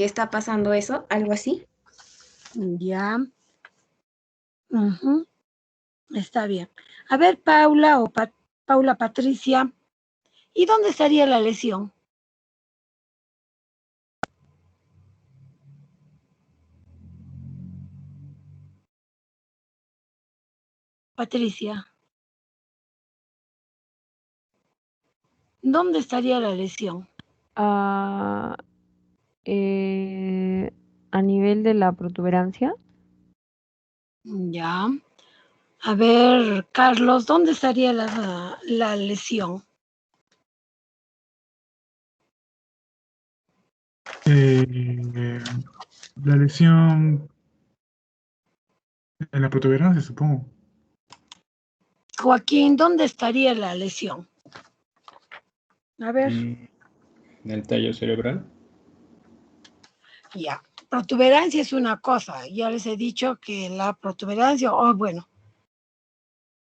está pasando eso, algo así. Ya, ujú, está bien. A ver, Paula o Paula Patricia, ¿y dónde estaría la lesión? Patricia, ¿dónde estaría la lesión? Ah, eh, a nivel de la protuberancia. Ya. A ver, Carlos, ¿dónde estaría la lesión? La lesión en la protuberancia, supongo. Joaquín, ¿dónde estaría la lesión? A ver, En el tallo cerebral. ya. Protuberancia es una cosa. Ya les he dicho que la protuberancia, bueno,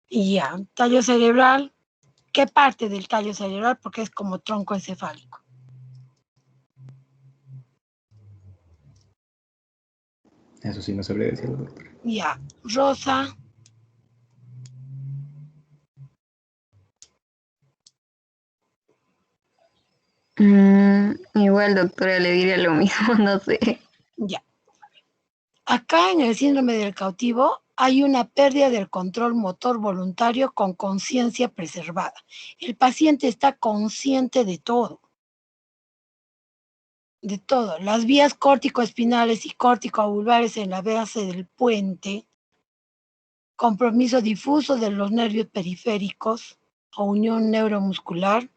y ya. Tallo cerebral, ¿qué parte del tallo cerebral? Porque es como tronco encefálico. Eso sí no sabría decirlo, doctor. Ya. Rosa, Igual, doctora, le diría lo mismo, no sé. ya. Acá en el síndrome del cautivo hay una pérdida del control motor voluntario con conciencia preservada. El paciente está consciente de todo. De todo. Las vías córtico-espinales y córtico-avulvares en la base del puente, compromiso difuso de los nervios periféricos o unión neuromuscular,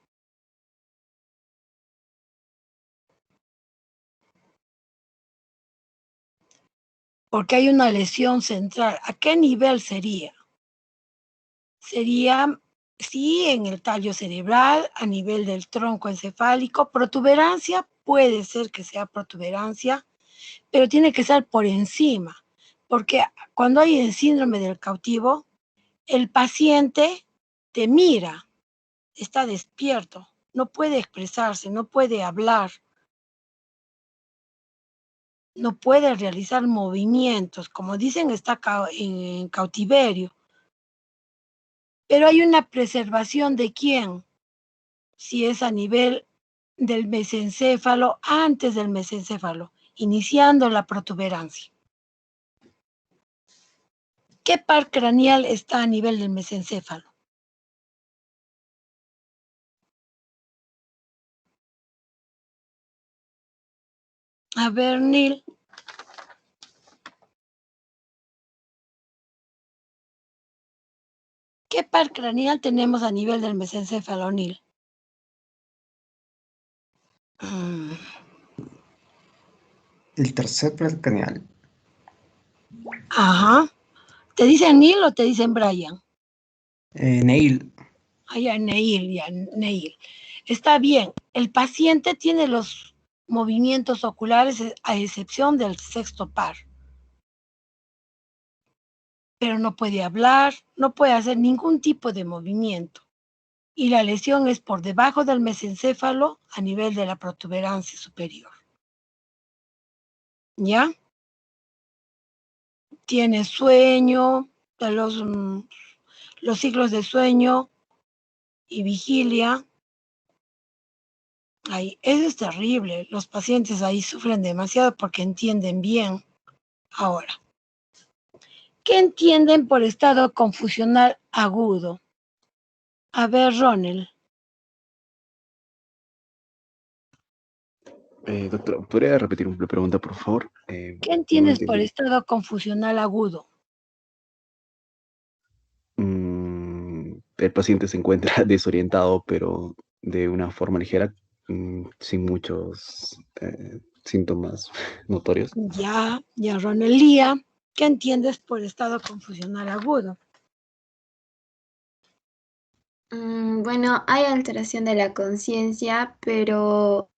porque hay una lesión central. ¿A qué nivel sería? Sería, sí, en el tallo cerebral, a nivel del tronco encefálico. Protuberancia, puede ser que sea protuberancia, pero tiene que ser por encima, porque cuando hay el síndrome del cautivo, el paciente te mira, está despierto, no puede expresarse, no puede hablar, no puede realizar movimientos, como dicen, está en cautiverio. Pero hay una preservación de quién, si es a nivel del mesencéfalo, antes del mesencéfalo, iniciando la protuberancia. ¿Qué par craneal está a nivel del mesencéfalo? A ver, Neil. ¿Qué par craneal tenemos a nivel del mesencéfalo, Neil? El tercer par craneal. Ajá. ¿Te dicen Neil o te dicen Brian? Neil. Ah, ya, Neil, ya, Neil. Está bien. El paciente tiene los movimientos oculares a excepción del sexto par, pero no puede hablar, no puede hacer ningún tipo de movimiento. Y la lesión es por debajo del mesencéfalo a nivel de la protuberancia superior. ¿ya? Tiene sueño, de los ciclos de sueño y vigilia. Ahí, eso es terrible. Los pacientes ahí sufren demasiado porque entienden bien. Ahora, ¿qué entienden por estado confusional agudo? A ver, Ronel. Doctor, ¿podría repetir la pregunta, por favor? ¿Qué No entiendes por entendí. estado confusional agudo? El paciente se encuentra desorientado, pero de una forma ligera, sin muchos síntomas notorios. Ya, Ronelía. ¿Qué entiendes por estado confusional agudo? Bueno, hay alteración de la conciencia, pero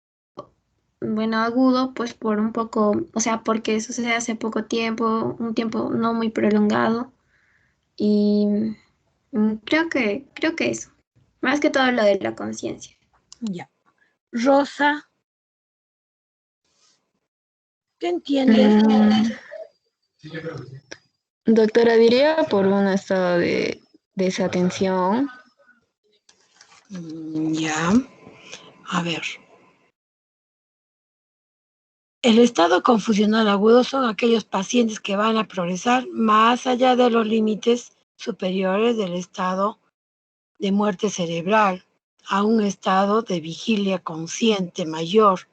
bueno, agudo, pues por un poco, o sea, porque sucede hace poco tiempo, un tiempo no muy prolongado, y creo que eso, más que todo lo de la conciencia. Ya. Rosa. ¿Qué entiendes? Doctora, diría por un estado de desatención. Ya. A ver. El estado confusional agudo son aquellos pacientes que van a progresar más allá de los límites superiores del estado de muerte cerebral a un estado de vigilia consciente mayor,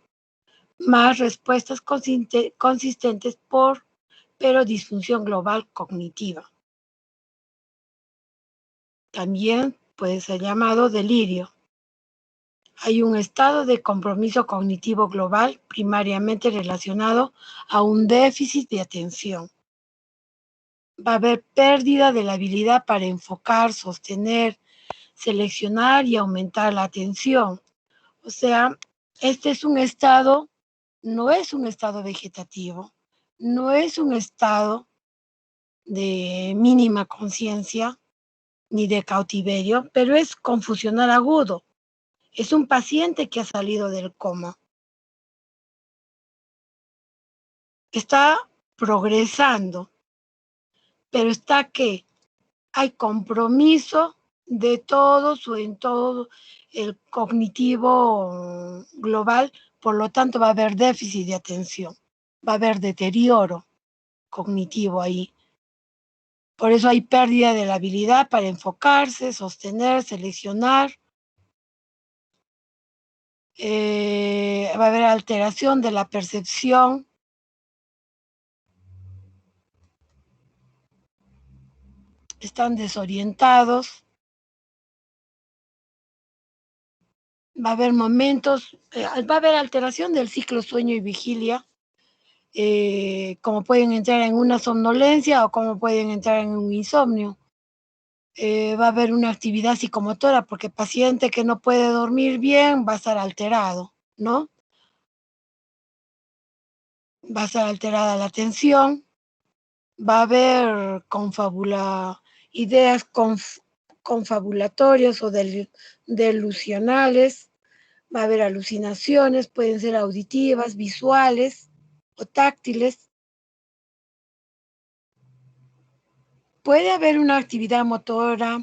más respuestas consistentes pero disfunción global cognitiva. También puede ser llamado delirio. Hay un estado de compromiso cognitivo global primariamente relacionado a un déficit de atención. Va a haber pérdida de la habilidad para enfocar, sostener, seleccionar y aumentar la atención. O sea, este es un estado, no es un estado vegetativo, no es un estado de mínima conciencia ni de cautiverio, pero es confusional agudo. Es un paciente que ha salido del coma. Está progresando, pero está que hay compromiso de todo en todo el cognitivo global, por lo tanto va a haber déficit de atención, va a haber deterioro cognitivo ahí. Por eso hay pérdida de la habilidad para enfocarse, sostener, seleccionar. Va a haber alteración de la percepción. Están desorientados. Va a haber momentos, va a haber alteración del ciclo sueño y vigilia, como pueden entrar en una somnolencia o como pueden entrar en un insomnio. Va a haber una actividad psicomotora porque el paciente que no puede dormir bien va a estar alterado, ¿no? Va a estar alterada la atención, va a haber ideas confabulatorias o delusionales, va a haber alucinaciones, pueden ser auditivas, visuales o táctiles. Puede haber una actividad motora,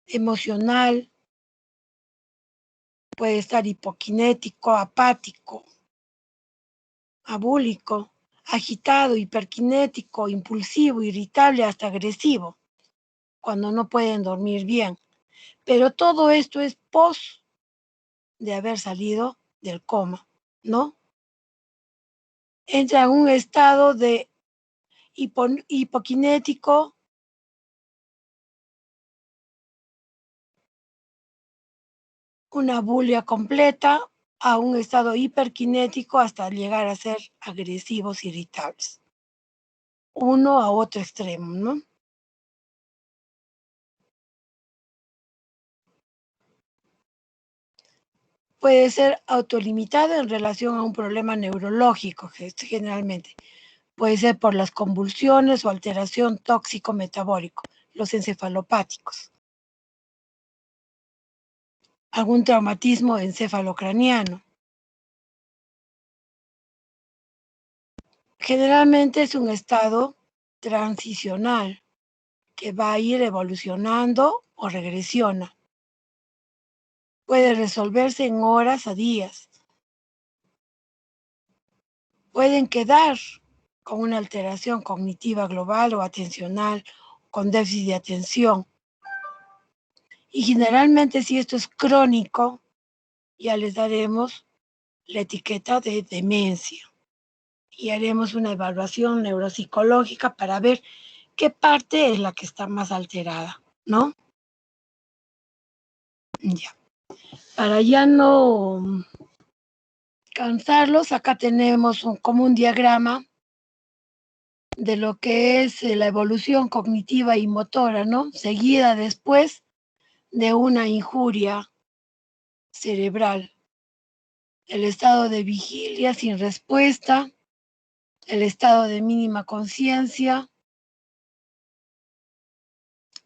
emocional, puede estar hipokinético, apático, abúlico, agitado, hiperkinético, impulsivo, irritable, hasta agresivo, cuando no pueden dormir bien. Pero todo esto es post de haber salido del coma, ¿no? Entra en un estado de hipokinético, una bulia completa, a un estado hiperkinético hasta llegar a ser agresivos, irritables. Uno a otro extremo, ¿no? Puede ser autolimitado en relación a un problema neurológico, generalmente. Puede ser por las convulsiones o alteración tóxico-metabólico, los encefalopáticos. Algún traumatismo encefalocraniano. Generalmente es un estado transicional que va a ir evolucionando o regresiona. Puede resolverse en horas a días. Pueden quedar con una alteración cognitiva global o atencional, con déficit de atención. Y generalmente si esto es crónico, ya les daremos la etiqueta de demencia y haremos una evaluación neuropsicológica para ver qué parte es la que está más alterada, ¿no? Ya. Para ya no cansarlos, acá tenemos como un diagrama de lo que es la evolución cognitiva y motora, ¿no? Seguida después de una injuria cerebral. El estado de vigilia sin respuesta, el estado de mínima conciencia,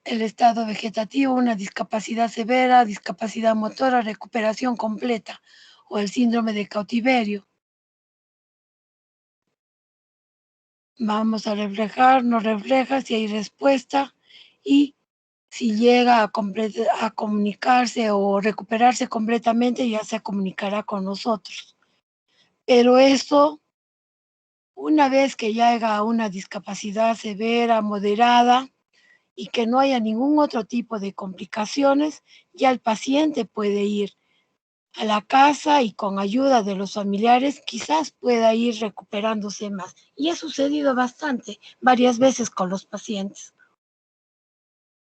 el estado vegetativo, una discapacidad severa, discapacidad motora, recuperación completa o el síndrome de cautiverio. Vamos a reflejar, no refleja si hay respuesta y si llega a comunicarse o recuperarse completamente, ya se comunicará con nosotros. Pero eso, una vez que llega a una discapacidad severa, moderada, y que no haya ningún otro tipo de complicaciones, ya el paciente puede ir a la casa y con ayuda de los familiares quizás pueda ir recuperándose más. Y ha sucedido bastante, varias veces con los pacientes.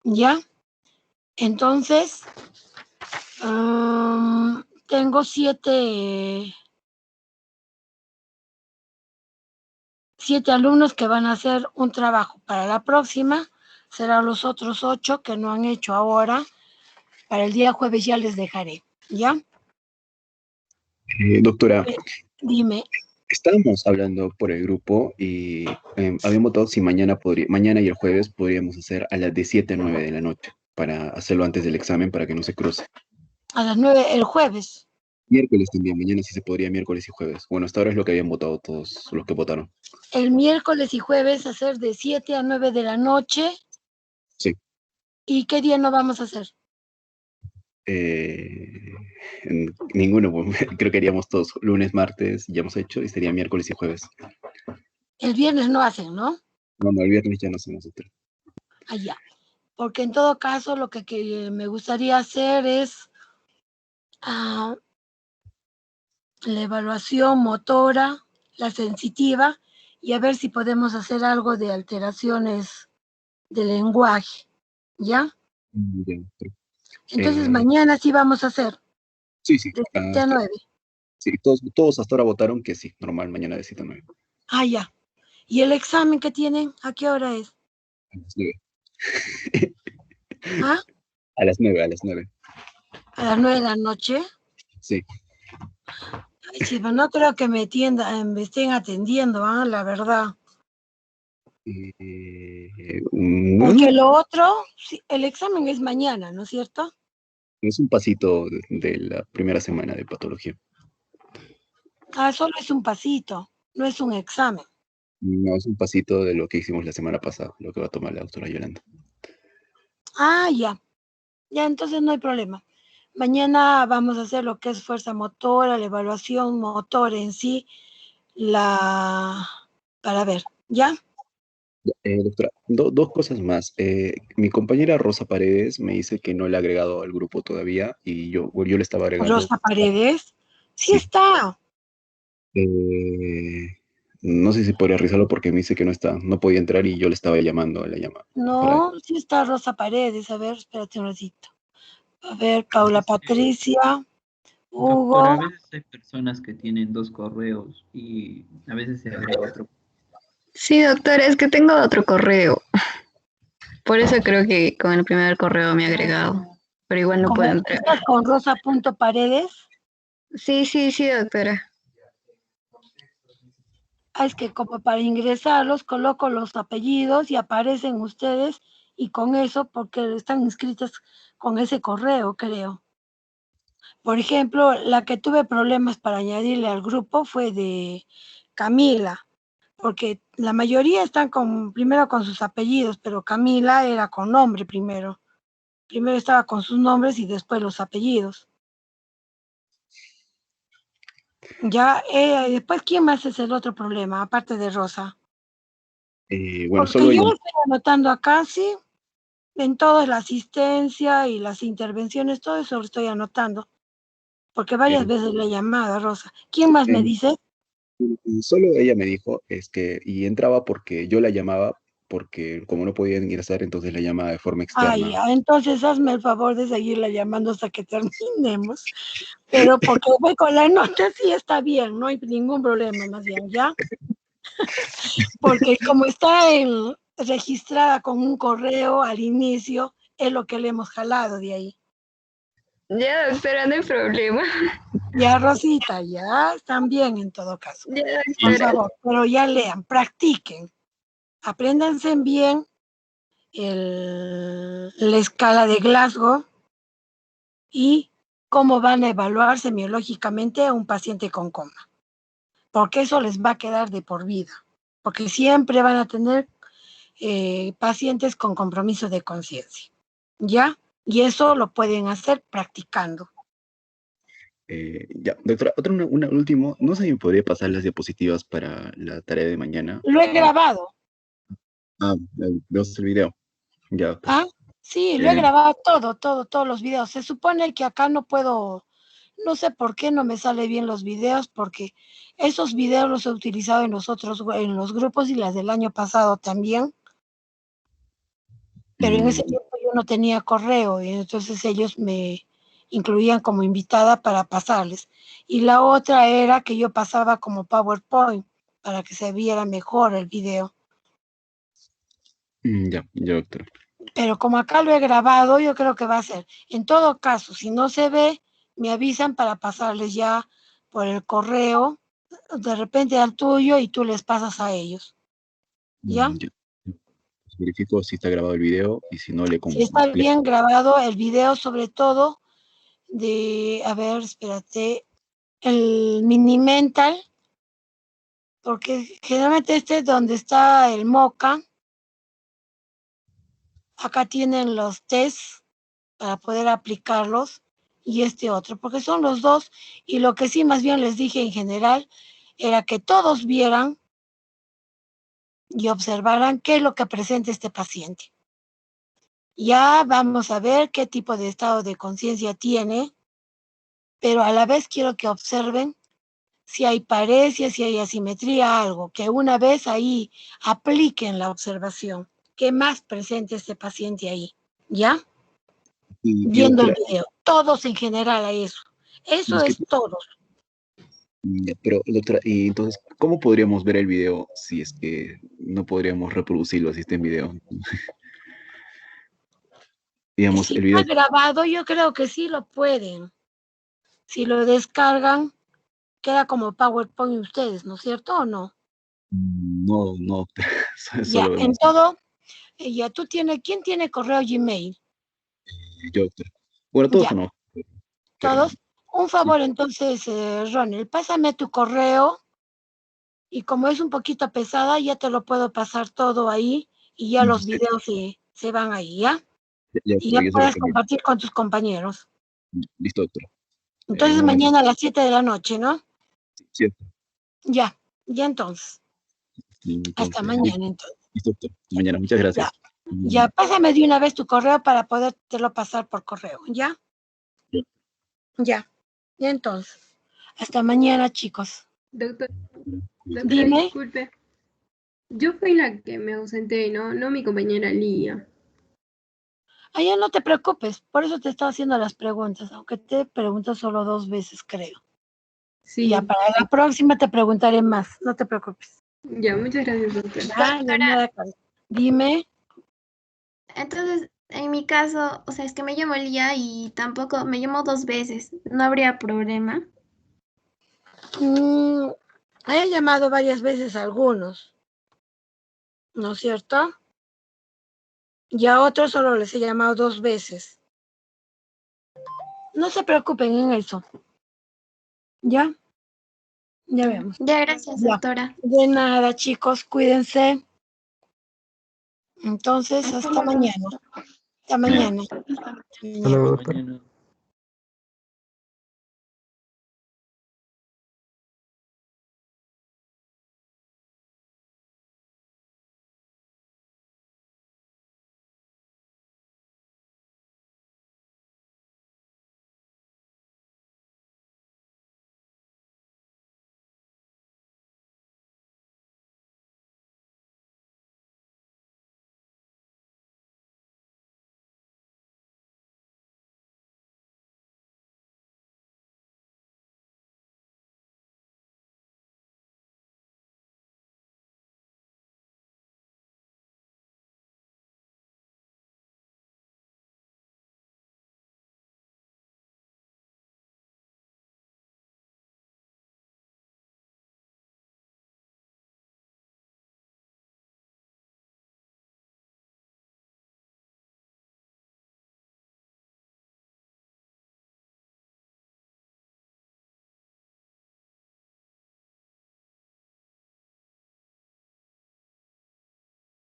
¿Ya? Entonces, tengo 7 alumnos que van a hacer un trabajo. Para la próxima serán los otros 8 que no han hecho ahora. Para el día jueves ya les dejaré. ¿Ya? Doctora, Dime. estábamos hablando por el grupo y habíamos votado si mañana y el jueves podríamos hacer a las de 7 a 9 de la noche para hacerlo antes del examen para que no se cruce. A las 9 el jueves. Miércoles también, mañana sí se podría miércoles y jueves. Bueno, hasta ahora es lo que habían votado todos los que votaron. El miércoles y jueves hacer de 7 a 9 de la noche. Sí. ¿Y qué día no vamos a hacer? Ninguno, creo que haríamos todos lunes, martes, ya hemos hecho, y sería miércoles y jueves. El viernes no hacen, ¿no? No, el viernes ya no hacemos otro. Ya. Porque en todo caso lo que me gustaría hacer es la evaluación motora, la sensitiva, y a ver si podemos hacer algo de alteraciones de lenguaje, ¿ya? Entonces mañana sí vamos a hacer. Sí, sí. De 7 a 9. Sí, todos hasta ahora votaron que sí, normal, mañana de 7 a 9. Ya. ¿Y el examen que tienen, a qué hora es? A las 9. ¿Ah? A las 9, a las 9. ¿A las 9 de la noche? Sí. Ay, sí, pero no creo que me estén atendiendo, la verdad. Porque lo otro, sí, el examen es mañana, ¿no es cierto? Es un pasito de la primera semana de patología. Solo es un pasito, no es un examen. No, es un pasito de lo que hicimos la semana pasada, lo que va a tomar la doctora Yolanda. Ya. Ya, entonces no hay problema. Mañana vamos a hacer lo que es fuerza motora, la evaluación motor en sí, para ver, ¿ya? Doctora, dos cosas más. Mi compañera Rosa Paredes me dice que no le ha agregado al grupo todavía y yo le estaba agregando. ¿Rosa Paredes? Sí está. No sé si podría revisarlo porque me dice que no podía entrar y yo le estaba llamando a la llamada. No, sí está Rosa Paredes. A ver, espérate un ratito. A ver, Paula Patricia, Hugo. Doctora, a veces hay personas que tienen 2 correos y a veces se agrega otro. Sí, doctora, es que tengo otro correo. Por eso creo que con el primer correo me ha agregado. Pero igual no puedo entrar. ¿Estás con Rosa.paredes? Sí, doctora. Es que como para ingresarlos coloco los apellidos y aparecen ustedes y con eso, porque están inscritas con ese correo, creo. Por ejemplo, la que tuve problemas para añadirle al grupo fue de Camila, porque la mayoría están primero con sus apellidos, pero Camila era con nombre primero. Primero estaba con sus nombres y después los apellidos. Ya, después, ¿quién más es el otro problema, aparte de Rosa? Bueno, Porque solo yo ella. lo estoy anotando acá, sí, en toda la asistencia y las intervenciones, todo eso lo estoy anotando, porque varias veces le he llamado a Rosa. ¿Quién más me dice? Solo ella me dijo, y entraba porque yo la llamaba, porque como no podía ingresar, entonces la llamaba de forma externa. Ya, entonces hazme el favor de seguirla llamando hasta que terminemos, pero porque voy con la nota, sí está bien, no hay ningún problema, más bien, ¿ya? Porque como está registrada con un correo al inicio, es lo que le hemos jalado de ahí. Ya, doctora, no hay problema. Ya, Rosita, ya están bien en todo caso. Ya, Por doctora. favor, pero ya lean, practiquen, apréndanse bien la escala de Glasgow y cómo van a evaluar semiológicamente a un paciente con coma, porque eso les va a quedar de por vida, porque siempre van a tener pacientes con compromiso de conciencia, ¿ya? Y eso lo pueden hacer practicando. Ya, doctora, último, no sé si me podría pasar las diapositivas para la tarea de mañana. Lo he grabado. Vemos el video. Ya, doctora. Sí, lo he grabado todos los videos. Se supone que acá no puedo, no sé por qué no me sale bien los videos, porque esos videos los he utilizado en los grupos y las del año pasado también. Pero en ese tiempo yo no tenía correo y entonces ellos me incluían como invitada para pasarles. Y la otra era que yo pasaba como PowerPoint para que se viera mejor el video. Ya, doctora. Pero como acá lo he grabado, yo creo que va a ser. En todo caso, si no se ve, me avisan para pasarles ya por el correo, de repente al tuyo y tú les pasas a ellos. ¿Ya? Ya. Verifico si está grabado el video y si no le Si está bien grabado el video, sobre todo a ver, espérate, el mini mental, porque generalmente este es donde está el moca. Acá tienen los tests para poder aplicarlos y este otro, porque son los dos. Y lo que sí más bien les dije en general era que todos vieran y observaran qué es lo que presenta este paciente. Ya vamos a ver qué tipo de estado de conciencia tiene, pero a la vez quiero que observen si hay paresia, si hay asimetría, algo, que una vez ahí apliquen la observación. ¿Qué más presenta este paciente ahí? ¿Ya? Viendo el video. Todos en general a eso. Eso es todo. Pero, doctora, y entonces, ¿cómo podríamos ver el video si es que no podríamos reproducirlo si está en video? Digamos, Si el video. está grabado, yo creo que sí lo pueden. Si lo descargan, queda como PowerPoint ustedes, ¿no es cierto o no? No, Ya, solo en vemos. todo, ya tú tienes, ¿quién tiene correo Gmail? Yo, doctora. Bueno, todos Ya. o no. ¿Todos? Un favor entonces, Ronald, pásame tu correo y como es un poquito pesada, ya te lo puedo pasar todo ahí y ya los videos se van ahí, ¿ya? Y ya puedes compartir con tus compañeros. Listo, doctora. Entonces mañana a las 7 de la noche, ¿no? Sí. Ya entonces. Hasta mañana entonces. Listo, doctora. Mañana, muchas gracias. Ya, pásame de una vez tu correo para podértelo pasar por correo, ¿ya? Ya entonces. Hasta mañana, chicos. Doctora, Dime. disculpe. Yo fui la que me ausenté, no mi compañera Lía. Ya no te preocupes, por eso te estaba haciendo las preguntas, aunque te pregunto solo 2 veces, creo. Sí. Ya para la próxima te preguntaré más, no te preocupes. Ya, muchas gracias, doctora. De nada, dime. Entonces, en mi caso, o sea, es que me llamo Lía y tampoco me llamo 2 veces. ¿No habría problema? He llamado varias veces a algunos, ¿no es cierto? Y a otros solo les he llamado 2 veces. No se preocupen en eso. ¿Ya? Ya vemos. Ya, gracias, Ya. doctora. De nada, chicos, cuídense. Entonces, Hasta hasta luego. mañana. Hasta mañana. Hasta luego, doctora.